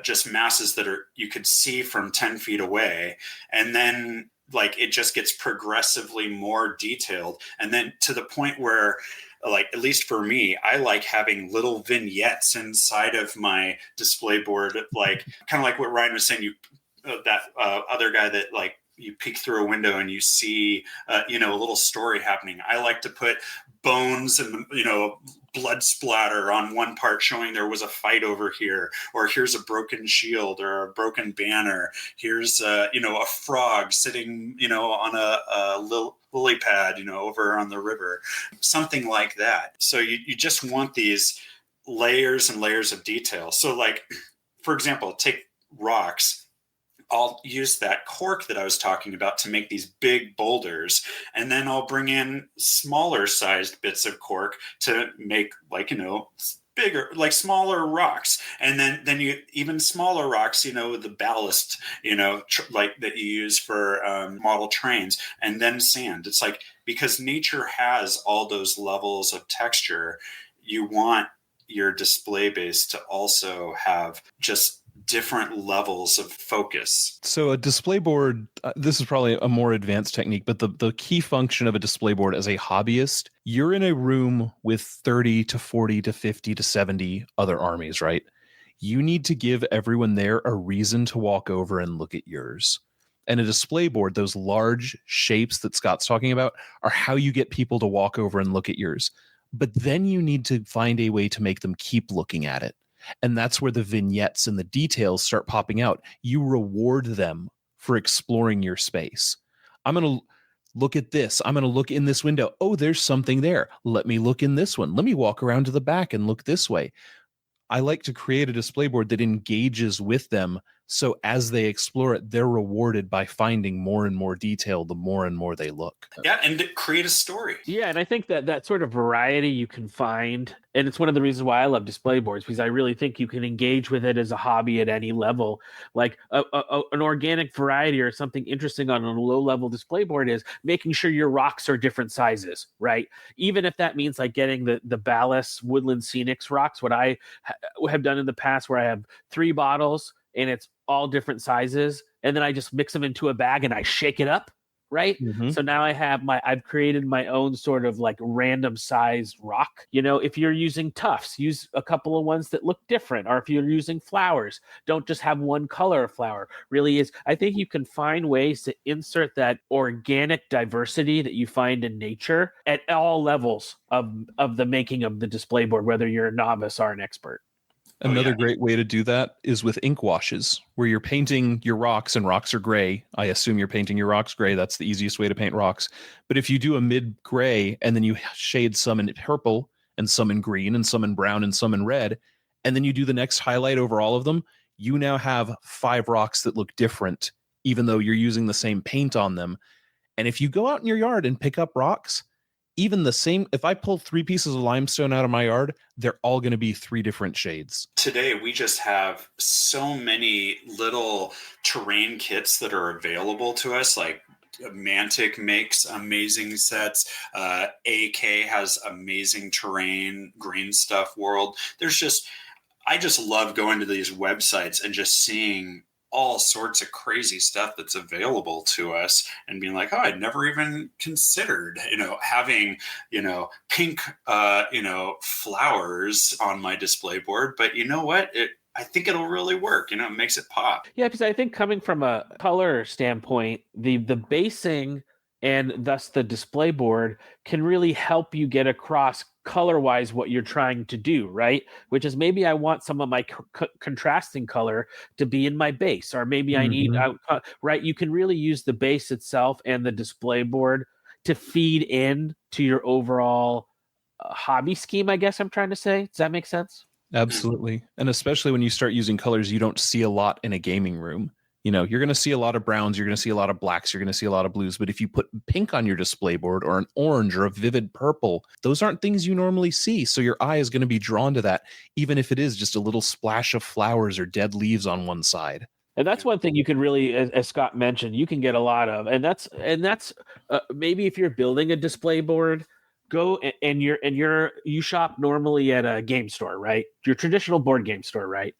just masses that you could see from 10 feet away. And then like it just gets progressively more detailed, and then to the point where, like, at least for me, I like having little vignettes inside of my display board, like kind of like what Ryan was saying, that other guy that like you peek through a window and you see a little story happening. I like to put bones and blood splatter on one part, showing there was a fight over here, or here's a broken shield or a broken banner, here's a frog sitting on a lily pad over on the river, something like that. So you just want these layers and layers of detail. So like, for example, take rocks. I'll use that cork that I was talking about to make these big boulders, and then I'll bring in smaller sized bits of cork to make bigger, like smaller rocks, and then you even smaller rocks, the ballast, like that you use for model trains, and then sand. It's like, because nature has all those levels of texture, you want your display base to also have just different levels of focus. So a display board, this is probably a more advanced technique, but the key function of a display board as a hobbyist, you're in a room with 30 to 40 to 50 to 70 other armies, right? You need to give everyone there a reason to walk over and look at yours. And a display board, those large shapes that Scott's talking about, are how you get people to walk over and look at yours. But then you need to find a way to make them keep looking at it. And that's where the vignettes and the details start popping out. You reward them for exploring your space. I'm going to look at this. I'm going to look in this window. Oh, there's something there. Let me look in this one. Let me walk around to the back and look this way. I like to create a display board that engages with them, so as they explore it, they're rewarded by finding more and more detail the more and more they look. Yeah, and to create a story. Yeah, and I think that sort of variety you can find, and it's one of the reasons why I love display boards, because I really think you can engage with it as a hobby at any level. Like an organic variety or something interesting on a low-level display board is making sure your rocks are different sizes, right? Even if that means like getting the Ballast Woodland Scenics rocks, what I have done in the past, where I have 3 bottles and it's all different sizes, and then I just mix them into a bag and I shake it up, right? Mm-hmm. So now I've created my own sort of like random sized rock. If you're using tufts, use a couple of ones that look different. Or if you're using flowers, don't just have one color of flower. I think you can find ways to insert that organic diversity that you find in nature at all levels of the making of the display board, whether you're a novice or an expert. Another great way to do that is with ink washes, where you're painting your rocks, and rocks are gray. I assume you're painting your rocks gray. That's the easiest way to paint rocks. But if you do a mid gray and then you shade some in purple and some in green and some in brown and some in red, and then you do the next highlight over all of them, you now have 5 rocks that look different, even though you're using the same paint on them. And if you go out in your yard and pick up rocks, even the same, if I pull 3 pieces of limestone out of my yard, they're all going to be 3 different shades. Today, we just have so many little terrain kits that are available to us, like Mantic makes amazing sets. AK has amazing terrain, Green Stuff World. I just love going to these websites and just seeing all sorts of crazy stuff that's available to us and being like, oh, I'd never even considered, having, pink, flowers on my display board. But you know what? I think it'll really work. It makes it pop. Yeah, because I think coming from a color standpoint, the basing and thus the display board can really help you get across color-wise what you're trying to do, right? Which is maybe I want some of my contrasting color to be in my base, or maybe I need, right? You can really use the base itself and the display board to feed in to your overall hobby scheme, I guess I'm trying to say. Does that make sense? Absolutely. And especially when you start using colors you don't see a lot in a gaming room. You're going to see a lot of browns, you're going to see a lot of blacks, you're going to see a lot of blues. But if you put pink on your display board, or an orange, or a vivid purple, those aren't things you normally see. So your eye is going to be drawn to that, even if it is just a little splash of flowers or dead leaves on one side. And that's one thing you can really, as Scott mentioned, you can get a lot of. And that's maybe if you're building a display board, go and you shop normally at a game store, right? Your traditional board game store, right?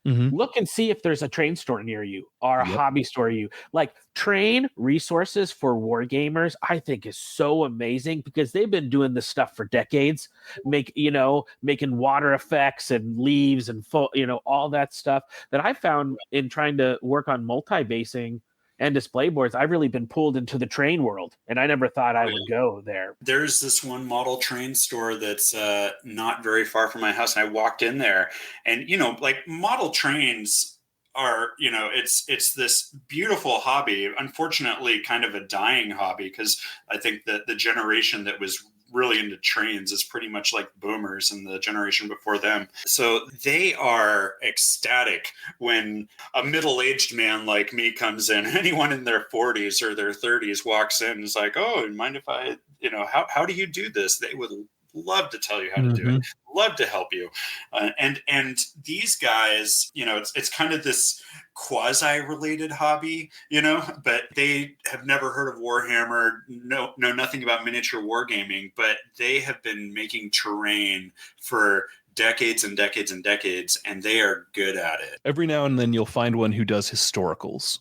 Mm-hmm. Look and see if there's a train store near you, or a hobby store near you. Like Train resources for war gamers, I think is so amazing, because they've been doing this stuff for decades, making water effects and leaves and all that stuff that I found in trying to work on multi-basing and display boards. I've really been pulled into the Train world, and I never thought I would go there. There's this one model train store that's not very far from my house, and I walked in there, and model trains are, it's this beautiful hobby. Unfortunately, kind of a dying hobby, because I think that the generation that was really into trains is pretty much like boomers and the generation before them. So they are ecstatic when a middle-aged man like me comes in. Anyone in their 40s or their 30s walks in and is like, oh, mind if I, how do you do this? They would love to tell you how to do it. Love to help you. And these guys, it's kind of this quasi-related hobby, but they have never heard of Warhammer, know nothing about miniature wargaming, but they have been making terrain for decades and decades and decades, and they are good at it. Every now and then you'll find one who does historicals,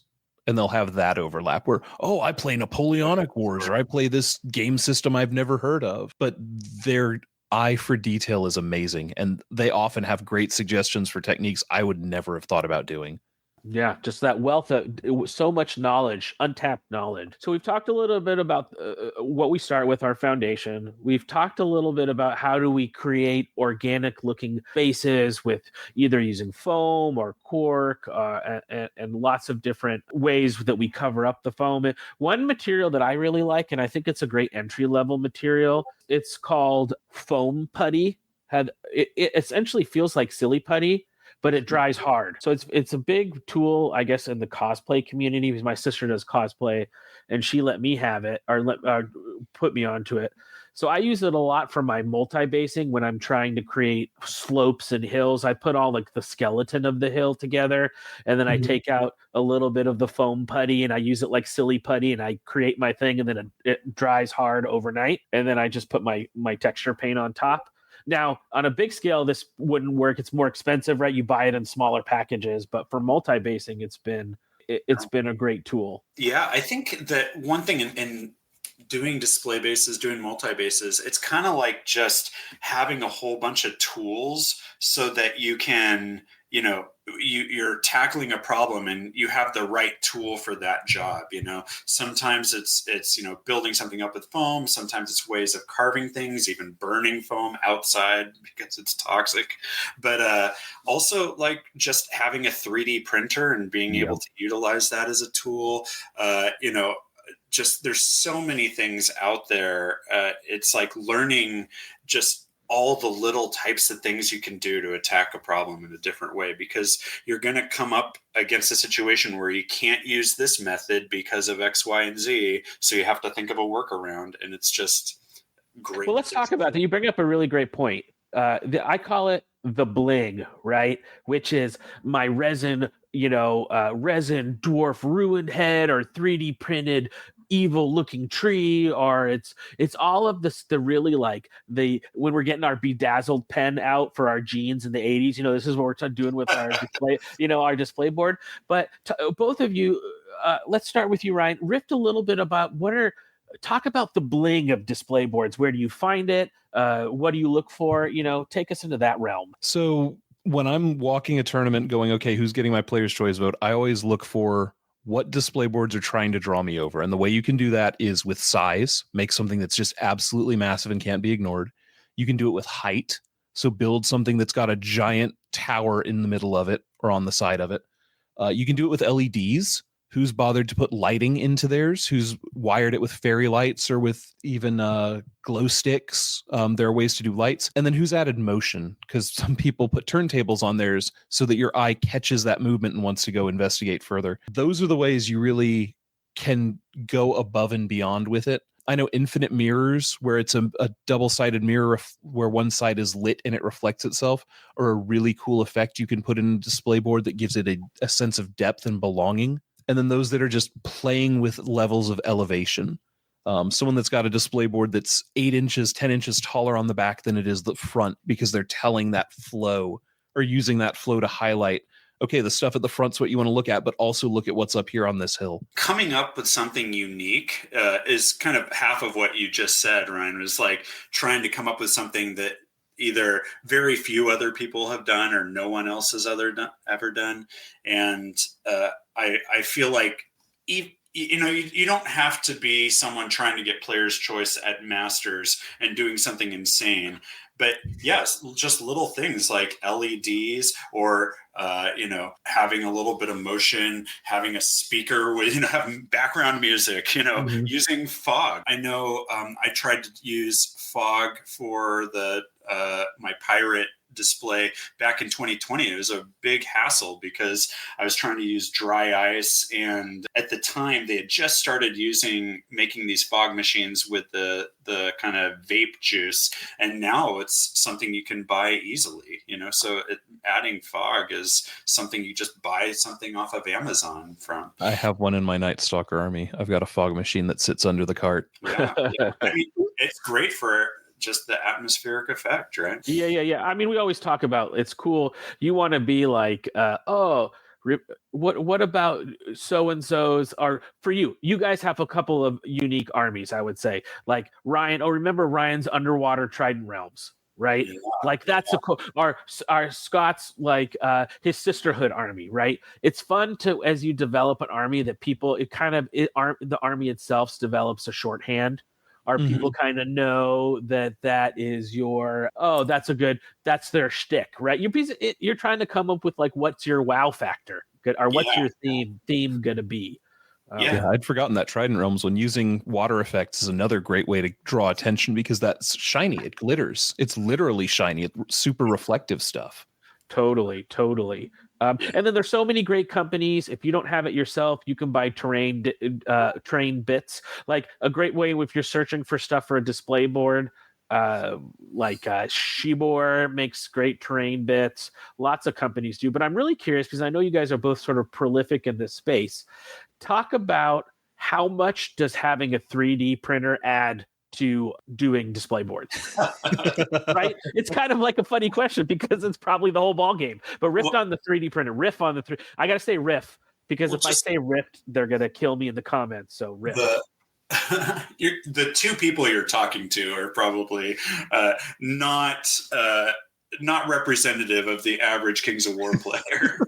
and they'll have that overlap where, oh, I play Napoleonic Wars, or I play this game system I've never heard of. But their eye for detail is amazing, and they often have great suggestions for techniques I would never have thought about doing. Yeah, just that wealth of so much knowledge, untapped knowledge. So we've talked a little bit about what we start with, our foundation. We've talked a little bit about how do we create organic looking bases with either using foam or cork and lots of different ways that we cover up the foam. And one material that I really like, and I think it's a great entry level material, it's called foam putty. It essentially feels like silly putty, but it dries hard. So it's a big tool, I guess, in the cosplay community, because my sister does cosplay and she let me have it, or put me onto it. So I use it a lot for my multi-basing when I'm trying to create slopes and hills. I put all like the skeleton of the hill together, and then I take out a little bit of the foam putty and I use it like silly putty, and I create my thing, and then it dries hard overnight. And then I just put my texture paint on top. Now, on a big scale, this wouldn't work. It's more expensive, right? You buy it in smaller packages, but for multi-basing, it's been a great tool. Yeah, I think that one thing in doing display bases, doing multi-bases, it's kind of like just having a whole bunch of tools so that you can, you're tackling a problem and you have the right tool for that job. Sometimes it's building something up with foam. Sometimes it's ways of carving things, even burning foam outside because it's toxic. But also like just having a 3D printer and being able to utilize that as a tool. Just there's so many things out there. It's like learning just all the little types of things you can do to attack a problem in a different way, because you're going to come up against a situation where you can't use this method because of X, Y, and Z. So you have to think of a workaround, and it's just great. Well, let's talk about that. You bring up a really great point. I call it the bling, right? Which is my resin dwarf ruined head or 3D printed evil looking tree, or it's all of this, the really like when we're getting our bedazzled pen out for our jeans in the 80s, this is what we're doing with our display, our display board. But both of you, let's start with you, Ryan. Riff a little bit about talk about the bling of display boards. Where do you find it? What do you look for? Take us into that realm. So when I'm walking a tournament going, okay, who's getting my player's choice vote? I always look for what display boards are trying to draw me over. And the way you can do that is with size, make something that's just absolutely massive and can't be ignored. You can do it with height. So build something that's got a giant tower in the middle of it or on the side of it. You can do it with LEDs. Who's bothered to put lighting into theirs? Who's wired it with fairy lights or with even glow sticks? There are ways to do lights. And then who's added motion? Because some people put turntables on theirs so that your eye catches that movement and wants to go investigate further. Those are the ways you really can go above and beyond with it. I know infinite mirrors, where it's a double-sided mirror where one side is lit and it reflects itself, are a really cool effect you can put in a display board that gives it a sense of depth and belonging. And then those that are just playing with levels of elevation. Someone that's got a display board that's 8 inches, 10 inches taller on the back than it is the front, because they're telling that flow or using that flow to highlight, okay, the stuff at the front's what you want to look at, but also look at what's up here on this hill. Coming up with something unique is kind of half of what you just said, Ryan, was like trying to come up with something that either very few other people have done or no one else has ever done. And I feel like, you don't have to be someone trying to get player's choice at Masters and doing something insane. But yes, just little things like LEDs or, having a little bit of motion, having a speaker with, having background music, using fog. I know I tried to use fog for my pirate display back in 2020. It was a big hassle because I was trying to use dry ice, and at the time they had just started making these fog machines with the kind of vape juice, and now it's something you can buy easily, so adding fog is something you just buy something off of Amazon from. I have one in my Night Stalker army. I've got a fog machine that sits under the cart. Yeah. I mean, it's great for just the atmospheric effect, right? Yeah. I mean, we always talk about, it's cool. You want to be like, what about so-and-so's are for you? You guys have a couple of unique armies, I would say. Like Ryan, remember Ryan's Underwater Trident Realms, right? Yeah, like that's a cool, our Scott's like his Sisterhood army, right? It's fun to, as you develop an army, that people, the army itself develops a shorthand. Our people kind of know that is your, that's their shtick, right? You're trying to come up with like, what's your wow factor, or what's your theme gonna be? I'd forgotten that Trident Realms, when using water effects, is another great way to draw attention, because that's shiny. It glitters. It's literally shiny. It's super reflective stuff. Totally. And then there's so many great companies. If you don't have it yourself, you can buy terrain bits. Like a great way, if you're searching for stuff for a display board, Shibor makes great terrain bits. Lots of companies do. But I'm really curious, because I know you guys are both sort of prolific in this space. Talk about how much does having a 3D printer add to doing display boards, right? It's kind of like a funny question, because it's probably the whole ball game. But on the 3D printer, I gotta say riff, because if I say ripped, they're gonna kill me in the comments. So riff. The two people you're talking to are probably not representative of the average Kings of War player.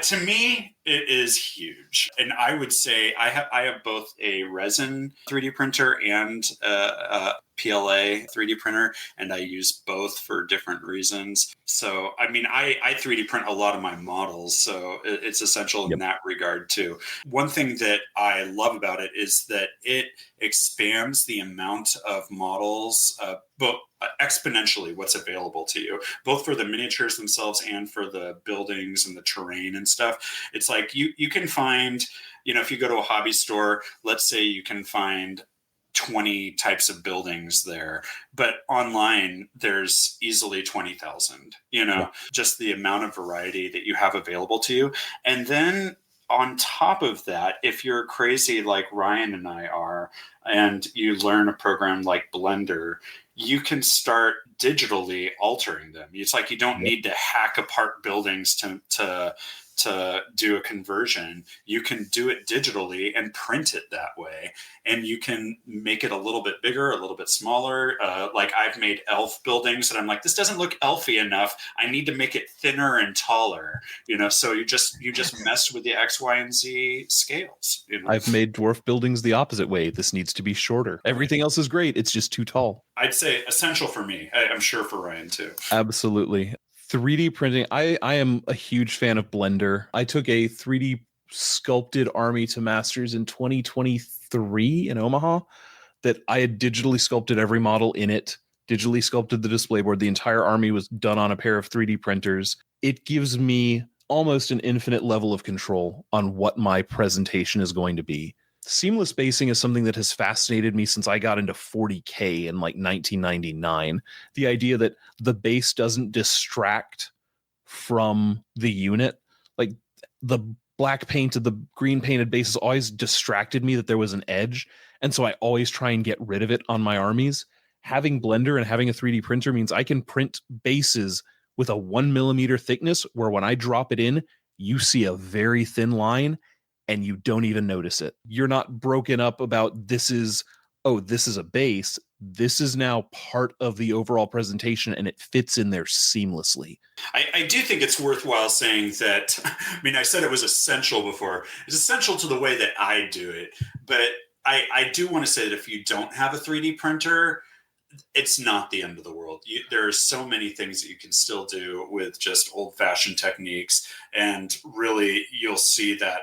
To me, it is huge. And I would say I have both a resin 3D printer and a PLA 3D printer, and I use both for different reasons. So, I mean, I 3D print a lot of my models, so it's essential in that regard too. One thing that I love about it is that it expands the amount of models, but exponentially what's available to you, both for the miniatures themselves and for the buildings and the terrain and stuff. It's like you can find, if you go to a hobby store, let's say you can find 20 types of buildings there, but online there's easily 20,000, just the amount of variety that you have available to you. And then on top of that, if you're crazy like Ryan and I are, and you learn a program like Blender, you can start digitally altering them. It's like you don't need to hack apart buildings to do a conversion. You can do it digitally and print it that way. And you can make it a little bit bigger, a little bit smaller. Like I've made elf buildings and I'm like, this doesn't look elfy enough. I need to make it thinner and taller, so you just mess with the X, Y, and Z scales. I've made dwarf buildings the opposite way. This needs to be shorter. Everything else is great. It's just too tall. I'd say essential for me. I'm sure for Ryan too. Absolutely. 3D printing. I am a huge fan of Blender. I took a 3D sculpted army to masters in 2023 in Omaha that I had digitally sculpted every model in it, digitally sculpted the display board. The entire army was done on a pair of 3D printers. It gives me almost an infinite level of control on what my presentation is going to be. Seamless basing is something that has fascinated me since I got into 40K in like 1999. The idea that the base doesn't distract from the unit. Like the black painted, the green painted bases always distracted me that there was an edge. And so I always try and get rid of it on my armies. Having Blender and having a 3D printer means I can print bases with a 1 millimeter thickness where when I drop it in, you see a very thin line and you don't even notice it. You're not broken up about this is a base. This is now part of the overall presentation and it fits in there seamlessly. I do think it's worthwhile saying that, I said it was essential before. It's essential to the way that I do it. But I do want to say that if you don't have a 3D printer, it's not the end of the world. There are so many things that you can still do with just old-fashioned techniques. And really, you'll see that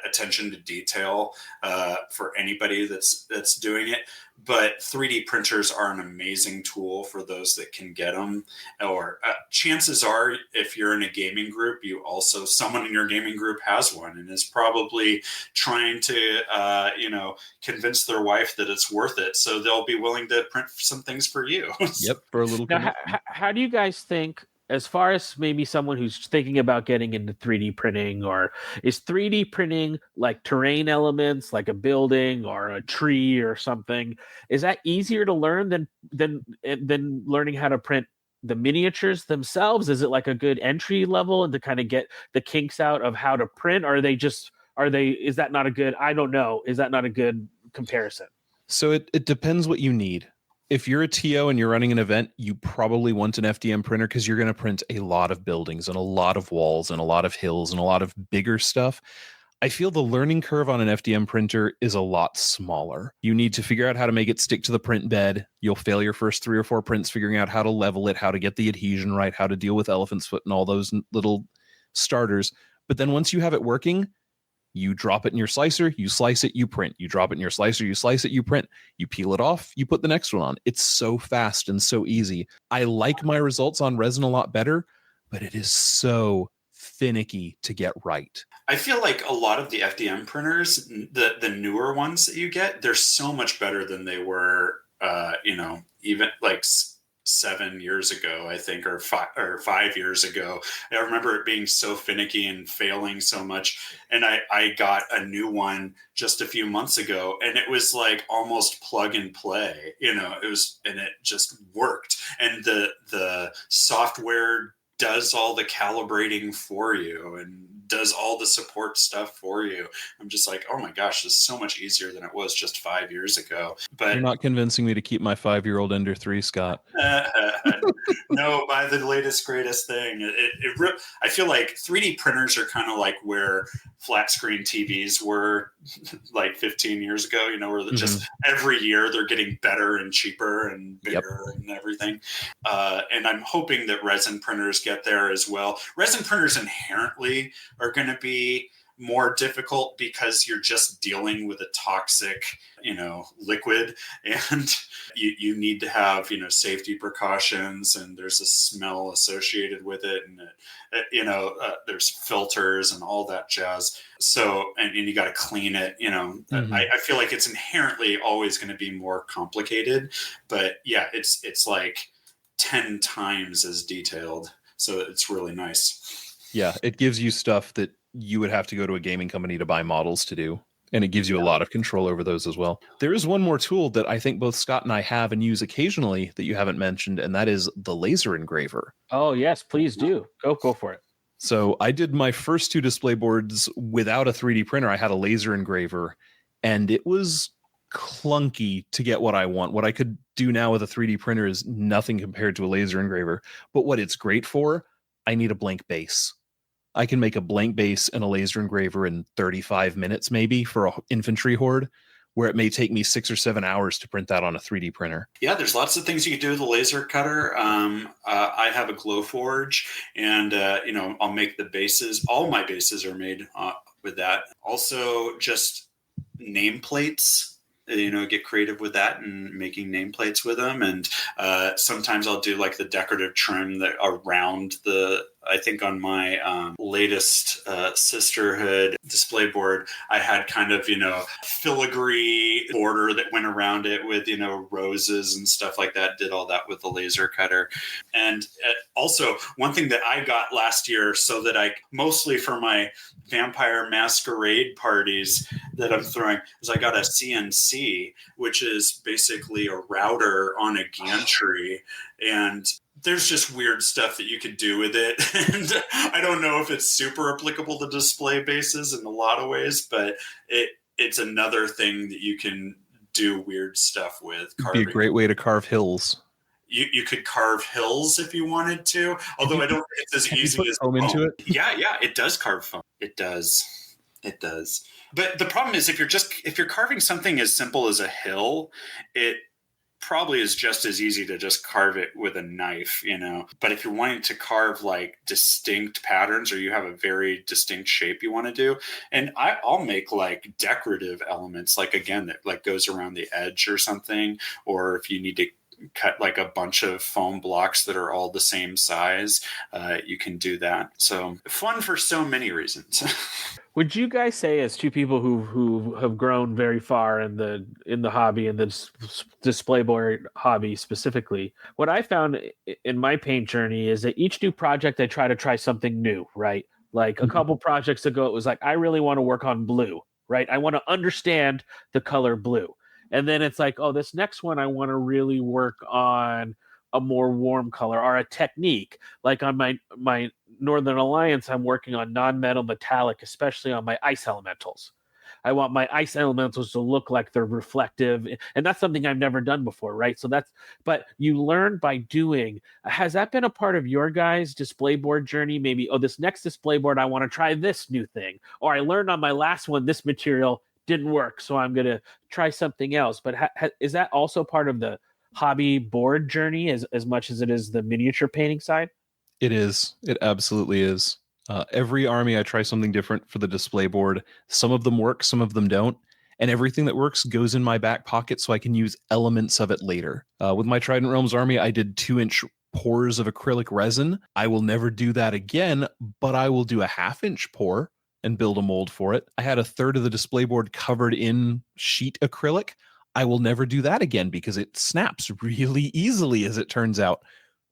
attention to detail for anybody that's doing it. But 3D printers are an amazing tool for those that can get them. Or chances are, if you're in a gaming group, someone in your gaming group has one and is probably trying to, convince their wife that it's worth it. So they'll be willing to print some things for you. Yep, for a little. Now, how do you guys think, as far as maybe someone who's thinking about getting into 3D printing, or is 3D printing like terrain elements, like a building or a tree or something, is that easier to learn than learning how to print the miniatures themselves? Is it like a good entry level and to kind of get the kinks out of how to print? Or is that not a good, I don't know, is that not a good comparison? So it depends what you need. If you're a TO and you're running an event, you probably want an FDM printer because you're going to print a lot of buildings and a lot of walls and a lot of hills and a lot of bigger stuff. I feel the learning curve on an FDM printer is a lot smaller. You need to figure out how to make it stick to the print bed. You'll fail your first 3 or 4 prints figuring out how to level it, how to get the adhesion right, how to deal with elephant's foot and all those little starters. But then once you have it working, you drop it in your slicer, you slice it, you print. You drop it in your slicer, you slice it, you print. You peel it off, you put the next one on. It's so fast and so easy. I like my results on resin a lot better, but it is so finicky to get right. I feel like a lot of the FDM printers, the newer ones that you get, they're so much better than they were, even like 7 years ago, I think, or 5 years ago. I remember it being so finicky and failing so much. And I got a new one just a few months ago, and it was like almost plug and play, and it just worked. And the software does all the calibrating for you and does all the support stuff for you. I'm just like, oh my gosh, this is so much easier than it was just 5 years ago. But you're not convincing me to keep my 5-year-old Ender 3, Scott. No, buy the latest, greatest thing. I feel like 3D printers are kind of like where flat screen TVs were like 15 years ago, where just every year they're getting better and cheaper and bigger and everything. And I'm hoping that resin printers get there as well. Resin printers inherently are going to be more difficult because you're just dealing with a toxic, liquid, and you need to have, safety precautions, and there's a smell associated with it, and there's filters and all that jazz. So, and you got to clean it, I feel like it's inherently always going to be more complicated, but yeah, it's like 10 times as detailed. So it's really nice. Yeah, it gives you stuff that you would have to go to a gaming company to buy models to do. And it gives you a lot of control over those as well. There is one more tool that I think both Scott and I have and use occasionally that you haven't mentioned, and that is the laser engraver. Oh, yes, please do. Go for it. So I did my first 2 display boards without a 3D printer. I had a laser engraver, and it was clunky to get what I want. What I could do now with a 3D printer is nothing compared to a laser engraver. But what it's great for, I need a blank base. I can make a blank base and a laser engraver in 35 minutes maybe for an infantry horde, where it may take me 6 or 7 hours to print that on a 3D printer. Yeah, there's lots of things you can do with a laser cutter. I have a Glowforge, and I'll make the bases. All my bases are made with that. Also, just nameplates. Get creative with that and making nameplates with them. And sometimes I'll do like the decorative trim that around I think on my latest Sisterhood display board, I had kind of, filigree border that went around it with, roses and stuff like that. Did all that with the laser cutter. And also one thing that I got last year, so that mostly for my Vampire Masquerade parties that I'm throwing, is I got a CNC, which is basically a router on a gantry. And there's just weird stuff that you could do with it. And I don't know if it's super applicable to display bases in a lot of ways, but it's another thing that you can do weird stuff with. It'd be a great way to carve hills. You could carve hills if you wanted to, although I don't think it's as easy as foam into it. Yeah, it does carve foam. It does. But the problem is if you're carving something as simple as a hill, it probably is just as easy to just carve it with a knife, But if you're wanting to carve like distinct patterns, or you have a very distinct shape you want to do, and I'll make like decorative elements, like again, that like goes around the edge or something, or if you need to cut like a bunch of foam blocks that are all the same size, you can do that. So fun for so many reasons. Would you guys say, as 2 people who have grown very far in the hobby, and the display board hobby specifically, what I found in my paint journey is that each new project I try something new, right? Like a couple projects ago, it was like, I really want to work on blue, right? I want to understand the color blue. And then it's like, oh, this next one, I want to really work on a more warm color or a technique. Like on my Northern Alliance, I'm working on non-metal metallic, especially on my ice elementals. I want my ice elementals to look like they're reflective. And that's something I've never done before, right? But you learn by doing. Has that been a part of your guys' display board journey? Maybe, this next display board, I want to try this new thing. Or I learned on my last one, this material didn't work, so I'm going to try something else. But is that also part of the hobby board journey as much as it is the miniature painting side? It is. It absolutely is. Every army, I try something different for the display board. Some of them work, some of them don't. And everything that works goes in my back pocket so I can use elements of it later. With my Trident Realms army, I did 2-inch pours of acrylic resin. I will never do that again, but I will do a 1/2-inch pour and build a mold for it. I had a third of the display board covered in sheet acrylic. I will never do that again because it snaps really easily, as it turns out.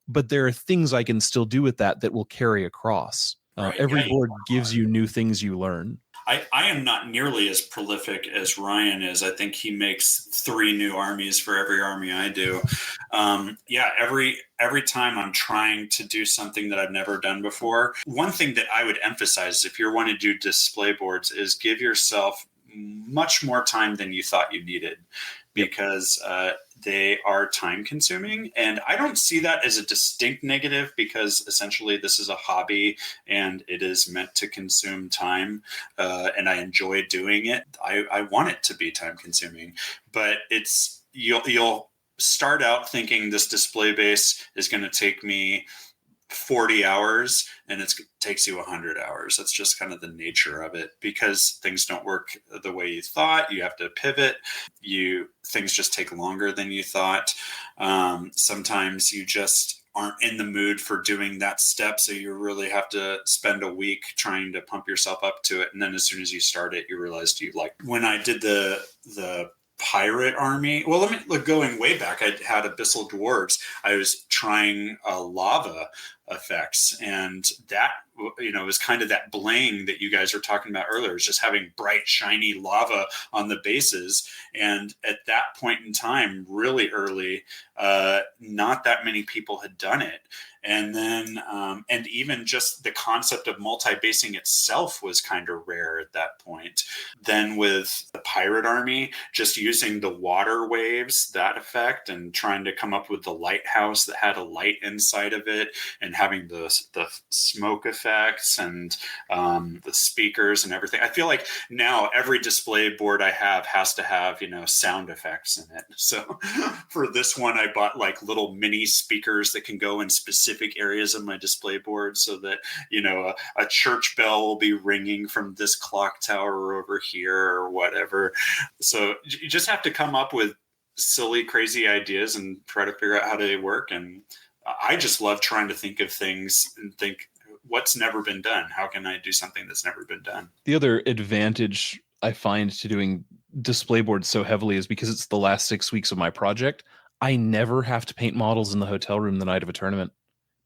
But there are things I can still do with that will carry across. Every board gives you new things you learn. I am not nearly as prolific as Ryan is. I think he makes 3 new armies for every army I do. Every time I'm trying to do something that I've never done before. One thing that I would emphasize if you want to do display boards is give yourself much more time than you thought you needed, because they are time consuming. And I don't see that as a distinct negative, because essentially this is a hobby and it is meant to consume time. And I enjoy doing it. I want it to be time consuming, but you'll start out thinking this display base is going to take me 40 hours and it takes you 100 hours. That's just kind of the nature of it, because things don't work the way you thought. You have to pivot. Things just take longer than you thought. Sometimes you just aren't in the mood for doing that step, so you really have to spend a week trying to pump yourself up to it. And then as soon as you start it, you realized you like. When I did the pirate army, going way back, I had Abyssal Dwarves. I was trying lava effects, and that it was kind of that bling that you guys were talking about earlier. It's just having bright, shiny lava on the bases. And at that point in time, really early, not that many people had done it. And then, and even just the concept of multi-basing itself was kind of rare at that point. Then with the pirate army, just using the water waves, that effect, and trying to come up with the lighthouse that had a light inside of it, and having the smoke effects and the speakers and everything. I feel like now every display board I have has to have, sound effects in it. So for this one, I bought like little mini speakers that can go in specific areas of my display board, so that a church bell will be ringing from this clock tower over here or whatever. So you just have to come up with silly, crazy ideas and try to figure out how they work. And I just love trying to think of things and think, what's never been done? How can I do something that's never been done? The other advantage I find to doing display boards so heavily is because it's the last 6 weeks of my project. I never have to paint models in the hotel room the night of a tournament,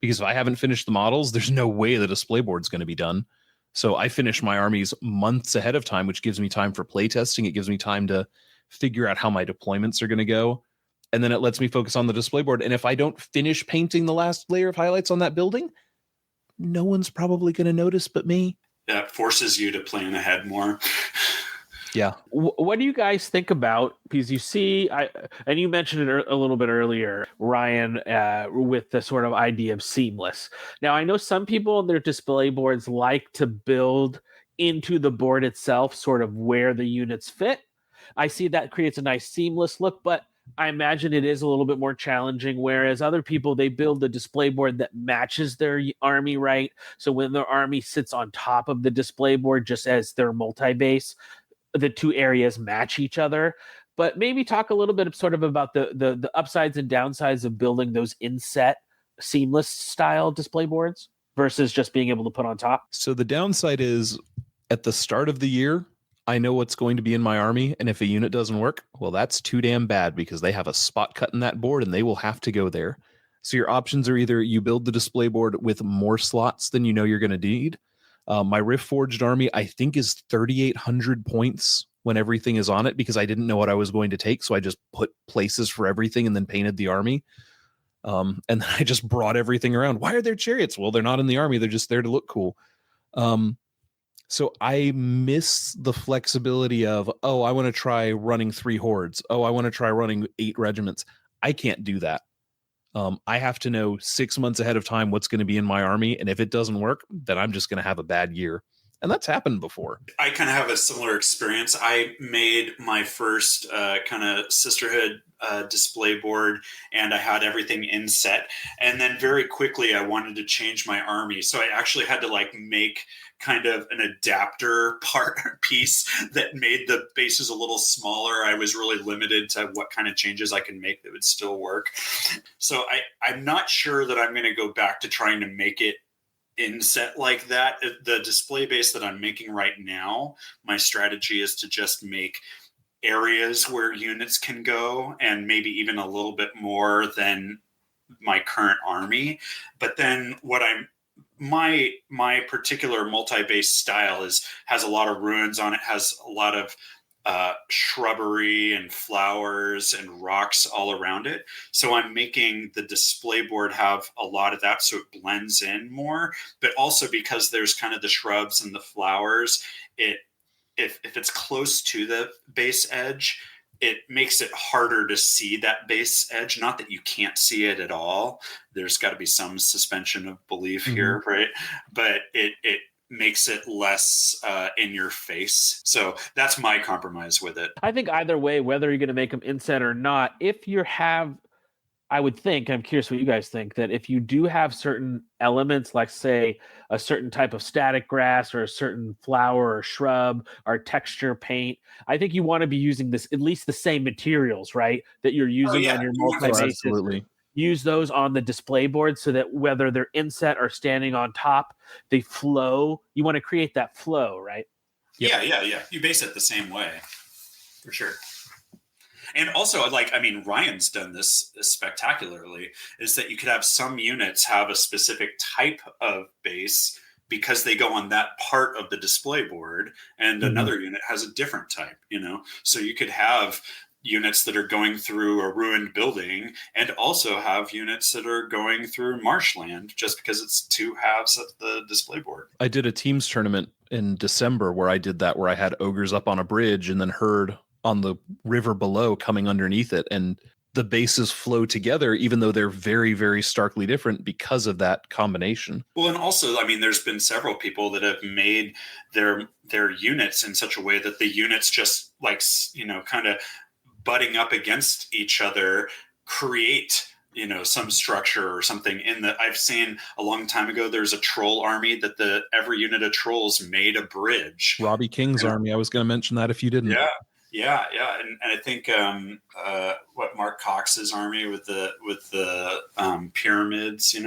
because if I haven't finished the models, there's no way the display board's going to be done. So I finish my armies months ahead of time, which gives me time for play testing. It gives me time to figure out how my deployments are going to go. And then it lets me focus on the display board. And if I don't finish painting the last layer of highlights on that building, no one's probably going to notice but me. That forces you to plan ahead more. Yeah. What do you guys think about, because you see, and you mentioned it a little bit earlier, Ryan, with the sort of idea of seamless. Now, I know some people in their display boards like to build into the board itself, sort of where the units fit. I see that creates a nice seamless look, but I imagine it is a little bit more challenging, whereas other people, they build a display board that matches their army right. So when their army sits on top of the display board, just as their multi-base, the two areas match each other. But maybe talk a little bit sort of about the upsides and downsides of building those inset seamless style display boards versus just being able to put on top. So the downside is, at the start of the year, I know what's going to be in my army, and if a unit doesn't work, well, that's too damn bad, because they have a spot cut in that board and they will have to go there. So your options are either you build the display board with more slots than you know you're going to need. My Rift Forged army, I think, is 3,800 points when everything is on it, because I didn't know what I was going to take. So I just put places for everything and then painted the army. And then I just brought everything around. Why are there chariots? Well, they're not in the army. They're just there to look cool. So I miss the flexibility of, I want to try running 3 hordes. I want to try running 8 regiments. I can't do that. I have to know 6 months ahead of time what's going to be in my army. And if it doesn't work, then I'm just going to have a bad year. And that's happened before. I kind of have a similar experience. I made my first kind of sisterhood display board, and I had everything in set. And then very quickly, I wanted to change my army. So I actually had to make kind of an adapter piece that made the bases a little smaller. I was really limited to what kind of changes I can make that would still work. So I'm not sure that I'm going to go back to trying to make it inset like that. The display base that I'm making right now, my strategy is to just make areas where units can go, and maybe even a little bit more than my current army. But then my particular multi-base style has a lot of ruins on it, has a lot of shrubbery and flowers and rocks all around it. So I'm making the display board have a lot of that, so it blends in more. But also because there's kind of the shrubs and the flowers, if it's close to the base edge, it makes it harder to see that base edge. Not that you can't see it at all. There's got to be some suspension of belief here, right? But it makes it less in your face. So that's my compromise with it. I think either way, whether you're going to make them inset or not, if you have, I would think, I'm curious what you guys think, that if you do have certain elements, like say a certain type of static grass or a certain flower or shrub or texture paint, I think you want to be using this, at least the same materials, right? That you're using on your multi-bases. Absolutely. Use those on the display board so that whether they're inset or standing on top, they flow. You want to create that flow, right? Yep. Yeah. You base it the same way, for sure. And also, Ryan's done this spectacularly, is that you could have some units have a specific type of base because they go on that part of the display board, and another unit has a different type, so you could have units that are going through a ruined building and also have units that are going through marshland, just because it's two halves of the display board. I did a teams tournament in December where I did that, where I had ogres up on a bridge and then herd on the river below coming underneath it, and the bases flow together, even though they're very, very starkly different because of that combination. Well, and also, I mean, there's been several people that have made their units in such a way that the units just kind of butting up against each other create some structure or something. I've seen a long time ago, there's a troll army that every unit of trolls made a bridge. Robbie King's army. I was going to mention that if you didn't. Yeah. And I think Mark Cox's army with the pyramids,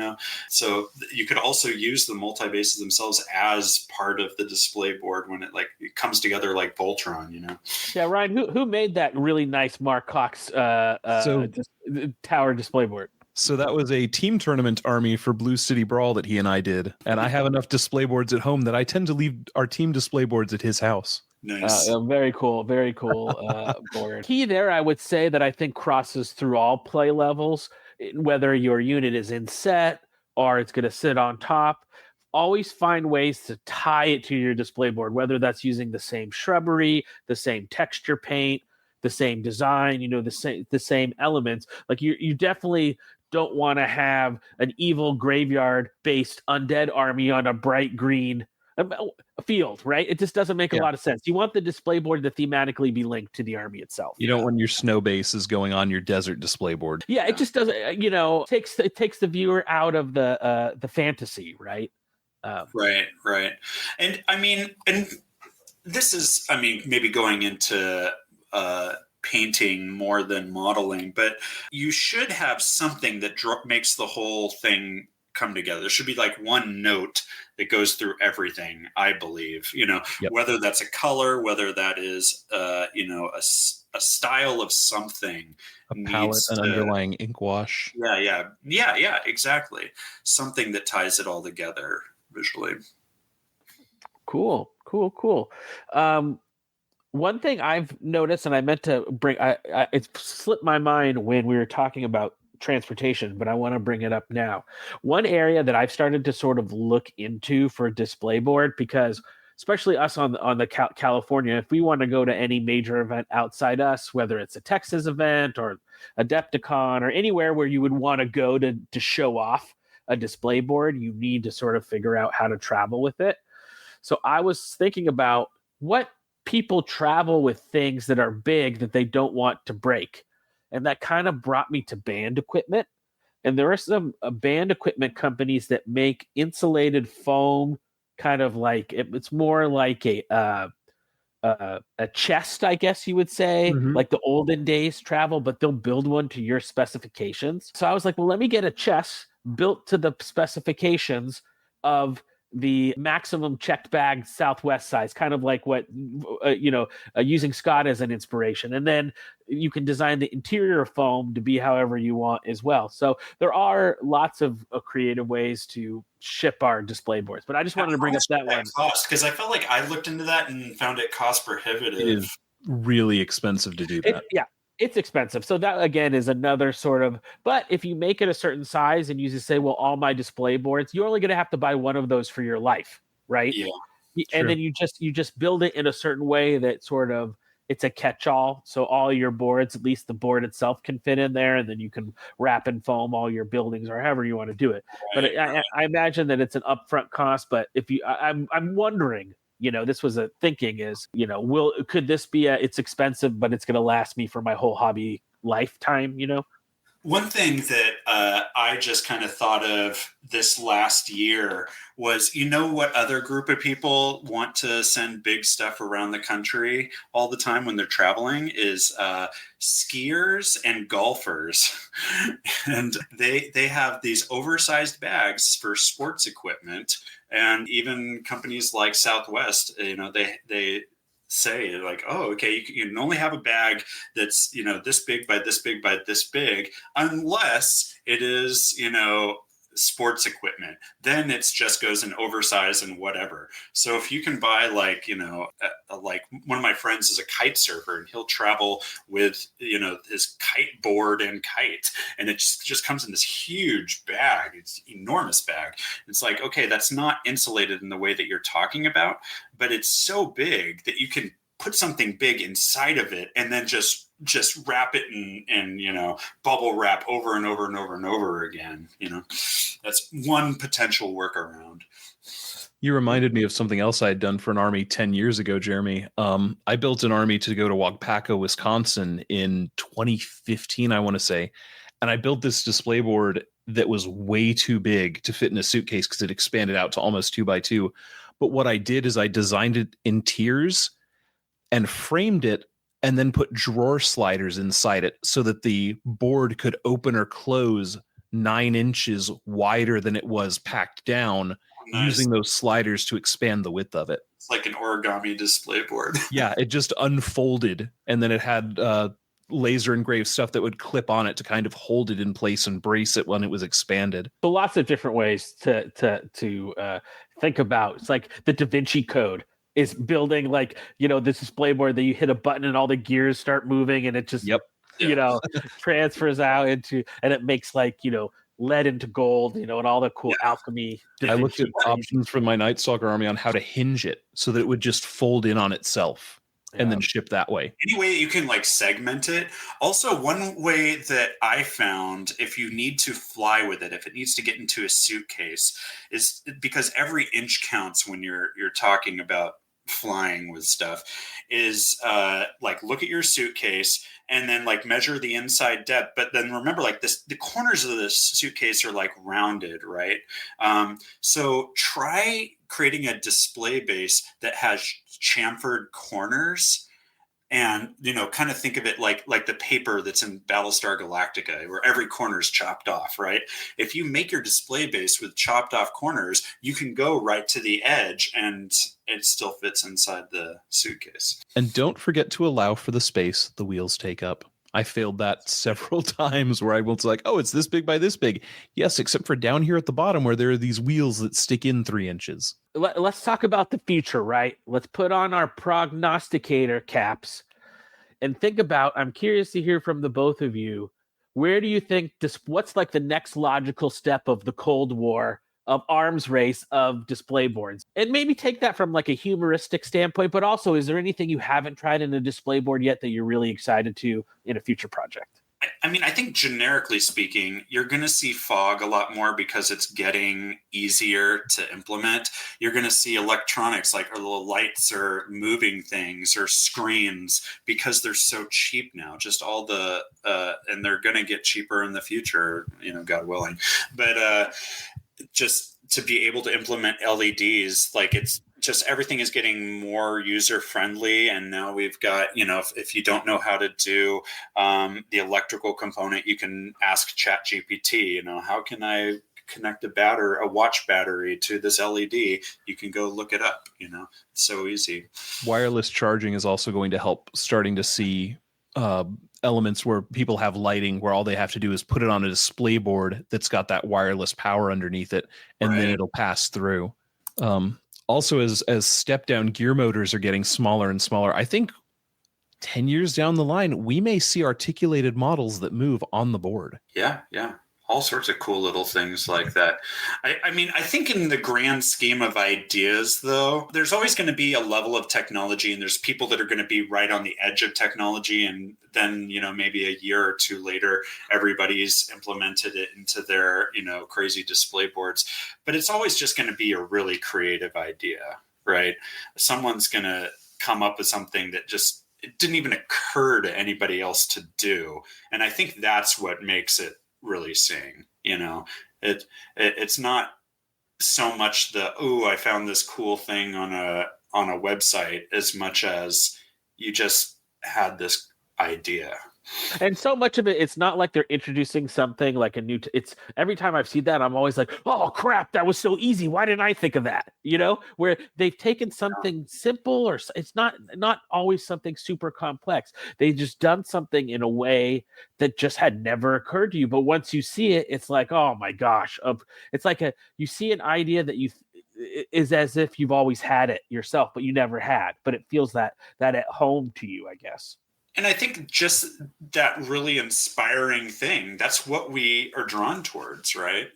so you could also use the multi-bases themselves as part of the display board when it comes together like Voltron, Yeah, Ryan, who made that really nice Mark Cox tower display board? So that was a team tournament army for Blue City Brawl that he and I did. And I have enough display boards at home that I tend to leave our team display boards at his house. Nice. Very cool board. Key there, I would say, that I think crosses through all play levels, whether your unit is in set or it's going to sit on top. Always find ways to tie it to your display board, whether that's using the same shrubbery, the same texture paint, the same design, the same elements. Like you definitely don't want to have an evil graveyard-based undead army on a bright green a field, right? It just doesn't make a lot of sense. You want the display board to thematically be linked to the army itself. You don't want your snow base is going on your desert display board. Yeah, it just doesn't. It takes the viewer out of the fantasy, right? Right. And I mean, this is, maybe going into painting more than modeling, but you should have something that makes the whole thing come together. There should be one note that goes through everything, I believe, whether that's a color, whether that is, a style of something, a palette, an underlying ink wash. Yeah, exactly. Something that ties it all together visually. Cool. One thing I've noticed, and I meant to bring, it slipped my mind when we were talking about transportation, but I want to bring it up now. One area that I've started to sort of look into for a display board, because especially us on the California, if we want to go to any major event outside us, whether it's a Texas event or Adepticon or anywhere where you would want to go to show off a display board, you need to sort of figure out how to travel with it. So I was thinking about what people travel with things that are big that they don't want to break. And that kind of brought me to band equipment. And there are some band equipment companies that make insulated foam, kind of like it's more like a chest, I guess you would say, like the olden days travel, but they'll build one to your specifications. So I was like, well, let me get a chest built to the specifications of the maximum checked bag Southwest size, kind of like what, using Scott as an inspiration. And then you can design the interior foam to be however you want as well. So there are lots of creative ways to ship our display boards, but I just wanted to bring up that one. Because I felt like I looked into that and found it cost prohibitive. It is really expensive to do that. It's expensive. So that, again, is another sort of, but if you make it a certain size and you just say, well, all my display boards, you're only going to have to buy one of those for your life, right? Yeah. And then you just build it in a certain way that sort of, it's a catch-all. So all your boards, at least the board itself, can fit in there, and then you can wrap and foam all your buildings or however you want to do it. Right. But I imagine that it's an upfront cost. But I'm wondering, this was a thinking is, could this be it's expensive, but it's going to last me for my whole hobby lifetime, One thing that I just kind of thought of this last year was, what other group of people want to send big stuff around the country all the time when they're traveling is skiers and golfers. And they have these oversized bags for sports equipment. And even companies like Southwest, they say like, oh, okay, you can only have a bag that's, this big by this big by this big, unless it is, sports equipment. Then it just goes in oversized and whatever. So if you can buy like, like one of my friends is a kite surfer, and he'll travel with, his kite board and kite, and it just comes in this huge bag. It's an enormous bag. It's like, okay, that's not insulated in the way that you're talking about, but it's so big that you can put something big inside of it and then just wrap it in bubble wrap over and over and over and over again. That's one potential workaround. You reminded me of something else I had done for an army 10 years ago, Jeremy. I built an army to go to Waupaca, Wisconsin in 2015, I want to say. And I built this display board that was way too big to fit in a suitcase because it expanded out to almost 2x2. But what I did is I designed it in tiers and framed it, and then put drawer sliders inside it so that the board could open or close 9 inches wider than it was packed down, using those sliders to expand the width of it. It's like an origami display board. Yeah, it just unfolded, and then it had laser engraved stuff that would clip on it to kind of hold it in place and brace it when it was expanded. So lots of different ways to think about. It's like the Da Vinci Code is building like, this display board that you hit a button and all the gears start moving, and it just, transfers out into, and it makes like, lead into gold, and all the cool alchemy. I looked at options for my Night Stalker army on how to hinge it so that it would just fold in on itself and then ship that way. Any way you can like segment it. Also, one way that I found, if you need to fly with it, if it needs to get into a suitcase, is because every inch counts when you're talking about flying with stuff, is like look at your suitcase and then like measure the inside depth, but then remember like the corners of the suitcase are like rounded, right? So try creating a display base that has chamfered corners, and kind of think of it like the paper that's in Battlestar Galactica, where every corner is chopped off, right? If you make your display base with chopped off corners, you can go right to the edge and it still fits inside the suitcase. And don't forget to allow for the space the wheels take up. I failed that several times where I was like, oh, it's this big by this big. Yes, except for down here at the bottom where there are these wheels that stick in 3 inches. Let's talk about the future, right? Let's put on our prognosticator caps and think about, I'm curious to hear from the both of you, where do you think what's like the next logical step of the Cold War, of arms race, of display boards? And maybe take that from like a humoristic standpoint, but also, is there anything you haven't tried in a display board yet that you're really excited to in a future project? I mean, I think generically speaking, you're going to see fog a lot more because it's getting easier to implement. You're going to see electronics like our little lights or moving things or screens because they're so cheap now. Just all the and they're going to get cheaper in the future, God willing. But just to be able to implement LEDs, like it's just everything is getting more user friendly. And now we've got, if you don't know how to do the electrical component, you can ask ChatGPT, how can I connect a watch battery to this LED? You can go look it up, it's so easy. Wireless charging is also going to help, starting to see elements where people have lighting where all they have to do is put it on a display board that's got that wireless power underneath it, and then it'll pass through. Also, as step down gear motors are getting smaller and smaller, I think 10 years down the line, we may see articulated models that move on the board. Yeah. All sorts of cool little things like that. I mean, I think in the grand scheme of ideas, though, there's always going to be a level of technology, and there's people that are going to be right on the edge of technology. And then, maybe a year or two later, everybody's implemented it into their, crazy display boards. But it's always just going to be a really creative idea, right? Someone's going to come up with something that just it didn't even occur to anybody else to do. And I think that's what makes it really sing. It's not so much I found this cool thing on a website, as much as you just had this idea. And so much of it, it's not like they're introducing something like a new. It's every time I've seen that, I'm always like, "Oh crap, that was so easy! Why didn't I think of that?" Where they've taken something simple, or it's not always something super complex. They just done something in a way that just had never occurred to you. But once you see it, it's like, oh my gosh! It's like you see an idea that is as if you've always had it yourself, but you never had. But it feels that at home to you, I guess. And I think just that really inspiring thing, that's what we are drawn towards, right?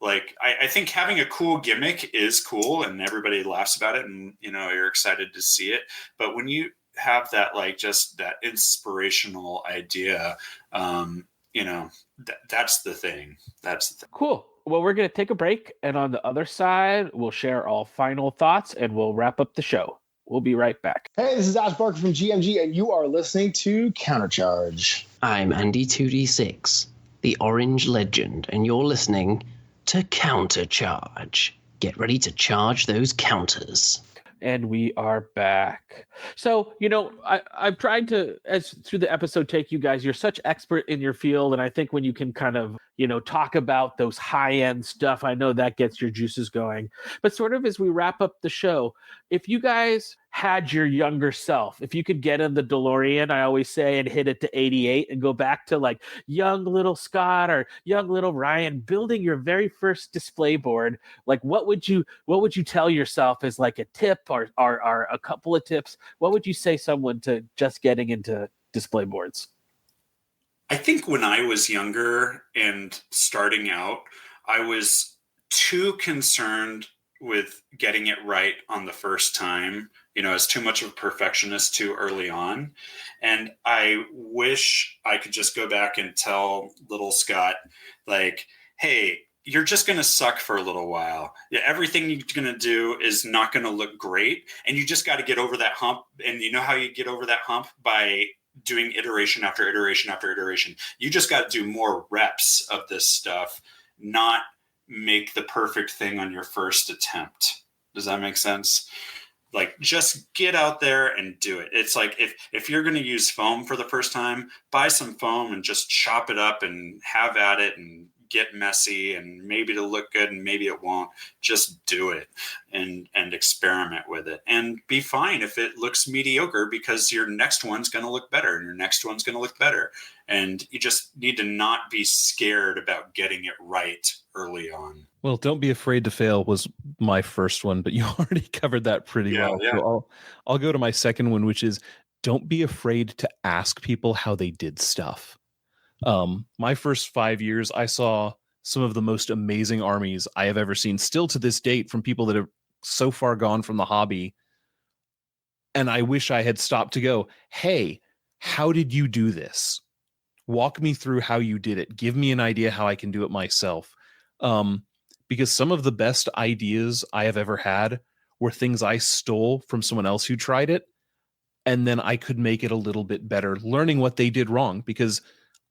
Like I think having a cool gimmick is cool and everybody laughs about it and, you're excited to see it. But when you have that, like just that inspirational idea, that's the thing. That's the thing. Cool. Well, we're going to take a break. And on the other side, we'll share all final thoughts and we'll wrap up the show. We'll be right back. Hey, this is Ash Barker from GMG, and you are listening to Countercharge. I'm Andy2D6, the Orange Legend, and you're listening to Countercharge. Get ready to charge those counters. And we are back. So, I've tried to, as through the episode, take you guys, you're such expert in your field. And I think when you can kind of, talk about those high-end stuff, I know that gets your juices going. But sort of as we wrap up the show, if you guys had your younger self, if you could get in the DeLorean, I always say, and hit it to 88 and go back to like young little Scott or young little Ryan building your very first display board, like what would you tell yourself as like a tip or a couple of tips? What would you say someone to just getting into display boards? I think when I was younger and starting out, I was too concerned with getting it right on the first time, as too much of a perfectionist too early on. And I wish I could just go back and tell little Scott, like, hey, you're just going to suck for a little while. Yeah, everything you're going to do is not going to look great. And you just got to get over that hump. And you know how you get over that hump? By doing iteration after iteration after iteration. You just got to do more reps of this stuff, not make the perfect thing on your first attempt. Does that make sense? Like, just get out there and do it. It's like if you're going to use foam for the first time, buy some foam and just chop it up and have at it and get messy, and maybe it'll look good and maybe it won't. Just do it and experiment with it and be fine if it looks mediocre, because your next one's going to look better and your next one's going to look better. And you just need to not be scared about getting it right early on. Well, don't be afraid to fail was my first one, but you already covered that pretty well. Yeah. So I'll go to my second one, which is don't be afraid to ask people how they did stuff. My first 5 years, I saw some of the most amazing armies I have ever seen, still to this date, from people that have so far gone from the hobby. And I wish I had stopped to go, hey, how did you do this? Walk me through how you did it. Give me an idea how I can do it myself. Because some of the best ideas I have ever had were things I stole from someone else who tried it. And then I could make it a little bit better, learning what they did wrong, because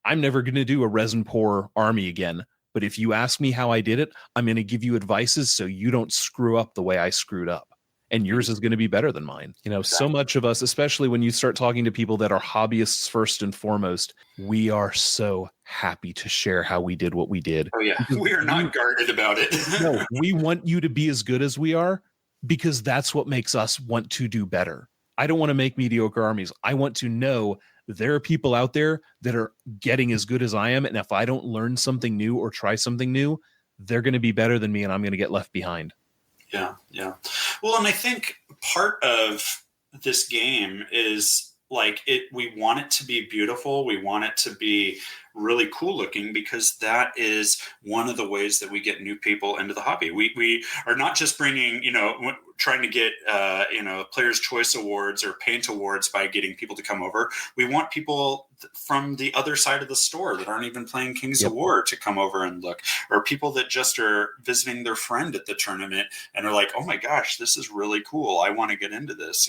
I'm never going to do a resin pour army again. But if you ask me how I did it, I'm going to give you advices so you don't screw up the way I screwed up. And yours is going to be better than mine. So much of us, especially when you start talking to people that are hobbyists first and foremost, we are so happy to share how we did what we did. Oh, yeah. We are not guarded about it. No, we want you to be as good as we are, because that's what makes us want to do better. I don't want to make mediocre armies. I want to know there are people out there that are getting as good as I am. And if I don't learn something new or try something new, they're going to be better than me and I'm going to get left behind. Yeah. Well, and I think part of this game is like we want it to be beautiful. We want it to be really cool looking, because that is one of the ways that we get new people into the hobby. We are not just bringing, trying to get, Players' Choice Awards or Paint Awards by getting people to come over. We want people from the other side of the store that aren't even playing Kings of War to come over and look, or people that just are visiting their friend at the tournament and are like, oh my gosh, this is really cool. I want to get into this.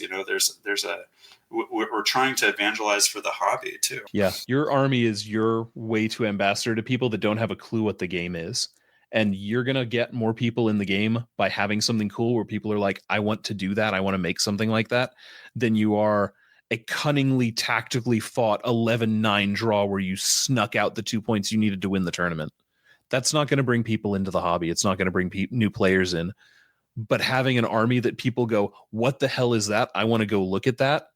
We're trying to evangelize for the hobby too. Yeah. Your army is your way to ambassador to people that don't have a clue what the game is. And you're going to get more people in the game by having something cool where people are like, I want to do that. I want to make something like that, than you are a cunningly tactically fought 11-9 draw where you snuck out the 2 points you needed to win the tournament. That's not going to bring people into the hobby. It's not going to bring new players in. But having an army that people go, what the hell is that? I want to go look at that.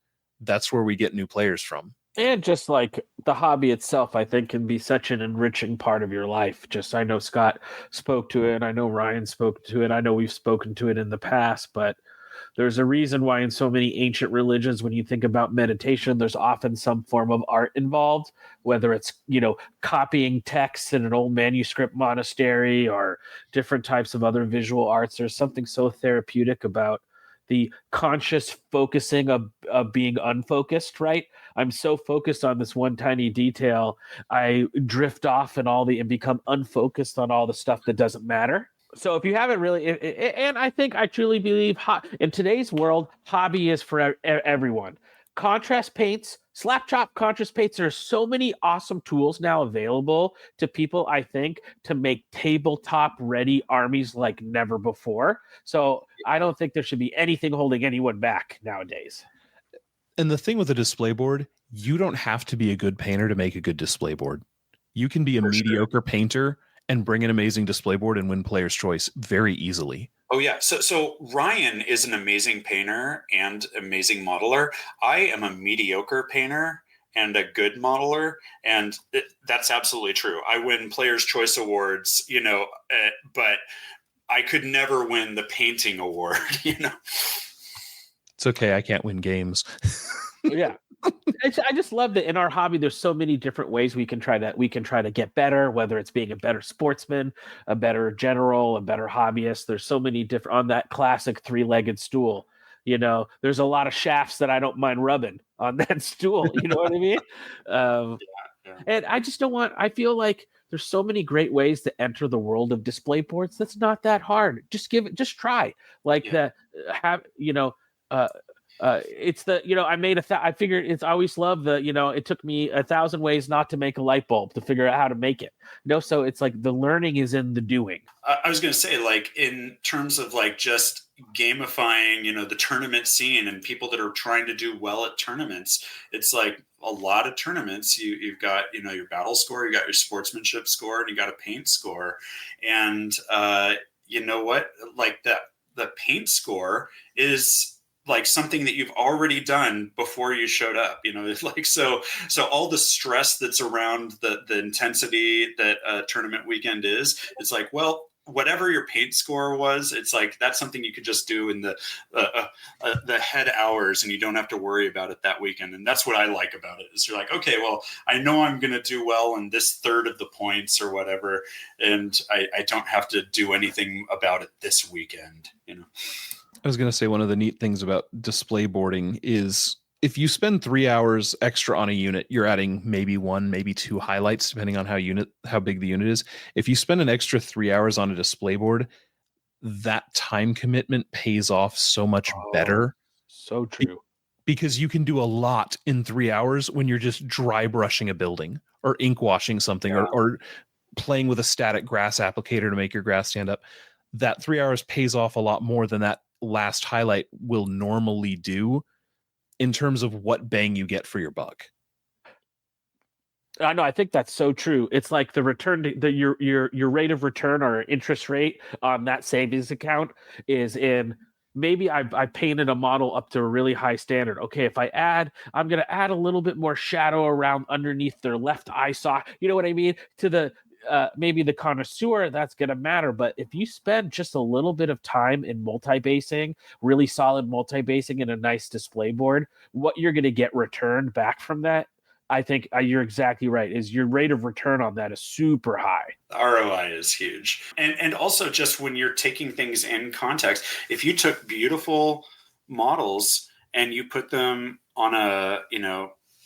That's where we get new players from. And just like the hobby itself, I think can be such an enriching part of your life. Just, I know Scott spoke to it. I know Ryan spoke to it. I know we've spoken to it in the past, but there's a reason why in so many ancient religions, when you think about meditation, there's often some form of art involved, whether it's, copying texts in an old manuscript monastery or different types of other visual arts. There's something so therapeutic about the conscious focusing of being unfocused, right? I'm so focused on this one tiny detail, I drift off and become unfocused on all the stuff that doesn't matter. So if you haven't really, and I truly believe in today's world, hobby is for everyone. Contrast paints, slap chop contrast paints. There are so many awesome tools now available to people, I think, to make tabletop ready armies like never before. So I don't think there should be anything holding anyone back nowadays. And the thing with a display board, you don't have to be a good painter to make a good display board. You can be a mediocre painter and bring an amazing display board and win player's choice very easily. Oh yeah. So Ryan is an amazing painter and amazing modeler. I am a mediocre painter and a good modeler. And that's absolutely true. I win player's choice awards, but I could never win the painting award, It's okay. I can't win games. Yeah. I just love that in our hobby, there's so many different ways we can try to get better, whether it's being a better sportsman, a better general, a better hobbyist. There's so many different on that classic 3-legged stool. There's a lot of shafts that I don't mind rubbing on that stool. You know what I mean? Yeah. And I just I feel like there's so many great ways to enter the world of display boards. That's not that hard. Just try it's I figured it's always loved it took me 1,000 ways not to make a light bulb to figure out how to make it. So it's like the learning is in the doing. I was going to say, like, in terms of like just gamifying, the tournament scene and people that are trying to do well at tournaments, it's like a lot of tournaments. You've got, your battle score, you got your sportsmanship score, and you got a paint score. And you know what? Like the paint score is like something that you've already done before you showed up, so all the stress that's around the intensity that a tournament weekend is, it's like, well, whatever your paint score was, it's like, that's something you could just do in the head hours and you don't have to worry about it that weekend. And that's what I like about it, is you're like, okay, well, I know I'm going to do well in this third of the points or whatever. And I don't have to do anything about it this weekend, I was going to say, one of the neat things about display boarding is if you spend 3 hours extra on a unit, you're adding maybe 1, maybe 2 highlights, depending on how big the unit is. If you spend an extra 3 hours on a display board, that time commitment pays off so much better. So true. Because you can do a lot in 3 hours when you're just dry brushing a building or ink washing something, or playing with a static grass applicator to make your grass stand up. That 3 hours pays off a lot more than that last highlight will normally do in terms of what bang you get for your buck. I know. I think that's so true. It's like the return, your rate of return or interest rate on that savings account is in. Maybe I painted a model up to a really high standard. Okay, if I'm going to add a little bit more shadow around underneath their left eye socket. You know what I mean? To the maybe the connoisseur, that's going to matter. But if you spend just a little bit of time in multi-basing, really solid multi-basing in a nice display board, what you're going to get returned back from that, I think you're exactly right, is your rate of return on that is super high. ROI is huge. And also just when you're taking things in context, if you took beautiful models and you put them on a,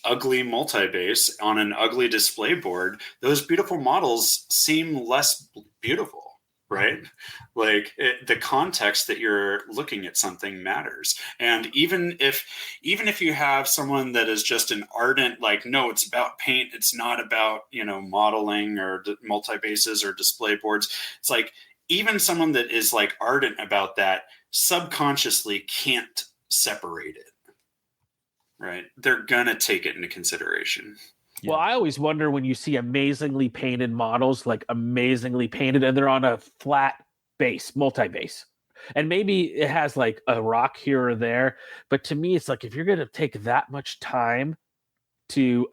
ugly multi-base on an ugly display board, those beautiful models seem less beautiful, right? Like the context that you're looking at something matters. And even if you have someone that is just an ardent, like, no, it's about paint, it's not about, modeling or multi-bases or display boards. It's like, even someone that is like ardent about that subconsciously can't separate it. right? They're gonna take it into consideration. Yeah. Well, I always wonder when you see amazingly painted models, like amazingly painted, and they're on a flat base, multi-base. And maybe it has like a rock here or there. But to me, it's like if you're going to take that much time to,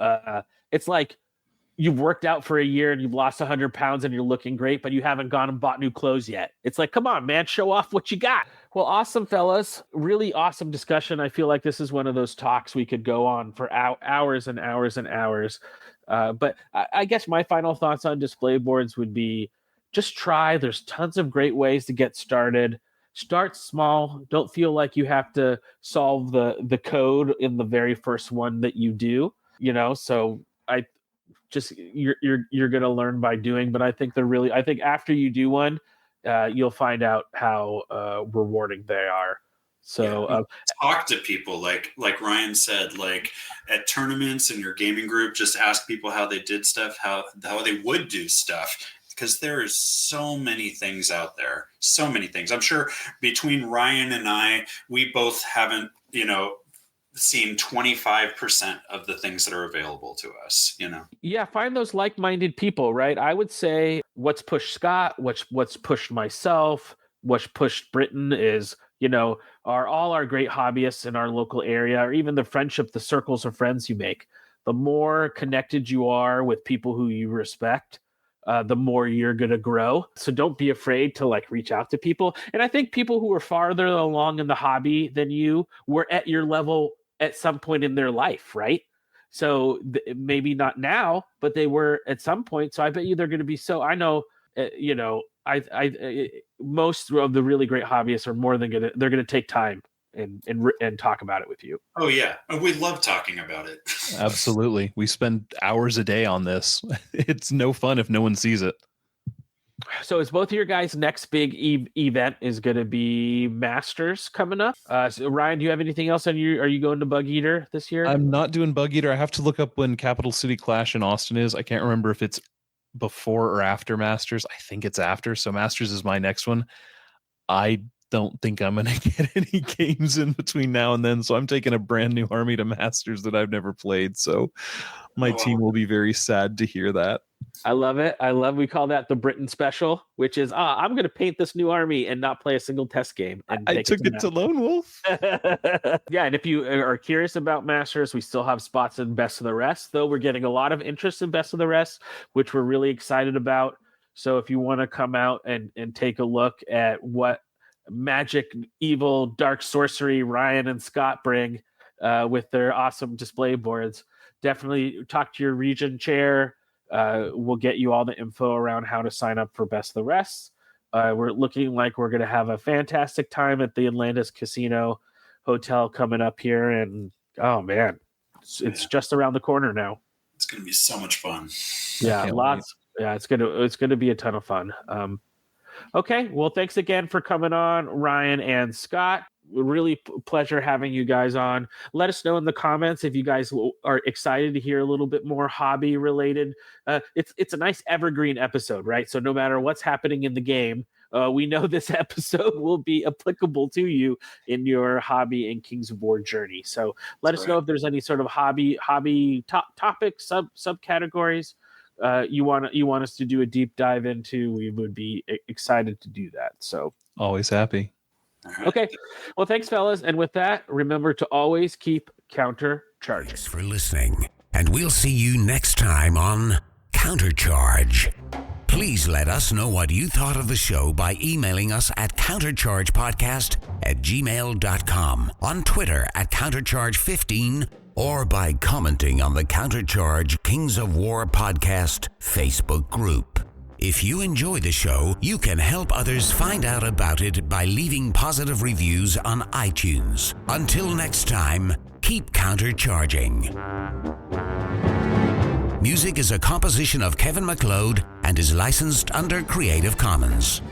it's like you've worked out for a year and you've lost 100 pounds and you're looking great, but you haven't gone and bought new clothes yet. It's like, come on, man, show off what you got. Well, awesome, fellas. Really awesome discussion. I feel like this is one of those talks we could go on for hours and hours and hours. But I guess my final thoughts on display boards would be just try. There's tons of great ways to get started. Start small. Don't feel like you have to solve the code in the very first one that you do. So you're going to learn by doing. But I think after you do one, you'll find out how rewarding they are. So talk to people like Ryan said, like at tournaments in your gaming group, just ask people how they did stuff, how they would do stuff, because there is so many things out there, so many things. I'm sure between Ryan and I, we both haven't, seen 25% of the things that are available to us, Yeah, find those like-minded people, right? I would say what's pushed Scott, what's pushed myself, what's pushed Britain is, are all our great hobbyists in our local area, or even the circles of friends you make. The more connected you are with people who you respect, the more you're going to grow. So don't be afraid to reach out to people. And I think people who are farther along in the hobby than you were at your level at some point in their life, right? So maybe not now, but they were at some point. So I bet you they're going to be I know, most of the really great hobbyists are they're going to take time and talk about it with you. Oh yeah. We love talking about it. Absolutely. We spend hours a day on this. It's no fun if no one sees it. So is both of your guys' next big event is going to be Masters coming up? So Ryan, do you have anything else on you? Are you going to Bug Eater this year? I'm not doing Bug Eater. I have to look up when Capital City Clash in Austin is. I can't remember if it's before or after Masters. I think it's after. So Masters is my next one. I don't think I'm going to get any games in between now and then. So I'm taking a brand new army to Masters that I've never played. So my team will be very sad to hear that. I love it. We call that the Britain special, which is, I'm going to paint this new army and not play a single test game. And I took it to Lone Wolf. Yeah, and if you are curious about Masters, we still have spots in Best of the Rest, though we're getting a lot of interest in Best of the Rest, which we're really excited about. So if you want to come out and take a look at what magic, evil, dark sorcery Ryan and Scott bring with their awesome display boards, definitely talk to your region chair. We'll get you all the info around how to sign up for Best of the Rest. We're looking like we're going to have a fantastic time at the Atlantis Casino Hotel coming up here. And, oh, man, it's just around the corner now. It's going to be so much fun. Yeah, lots. Yeah, it's going to be a ton of fun. Okay, well, thanks again for coming on, Ryan and Scott. Really pleasure having you guys on. Let us know in the comments if you guys are excited to hear a little bit more hobby related. It's a nice evergreen episode, right? So no matter what's happening in the game, we know this episode will be applicable to you in your hobby and Kings of War journey. So let us know if there's any sort of hobby topics, subcategories you want us to do a deep dive into. We would be excited to do that. So always happy. Okay. Well, thanks, fellas. And with that, remember to always keep countercharging. Thanks for listening, and we'll see you next time on Countercharge. Please let us know what you thought of the show by emailing us at counterchargepodcast@gmail.com, on Twitter @countercharge15, or by commenting on the Countercharge Kings of War podcast Facebook group. If you enjoy the show, you can help others find out about it by leaving positive reviews on iTunes. Until next time, keep countercharging. Music is a composition of Kevin MacLeod and is licensed under Creative Commons.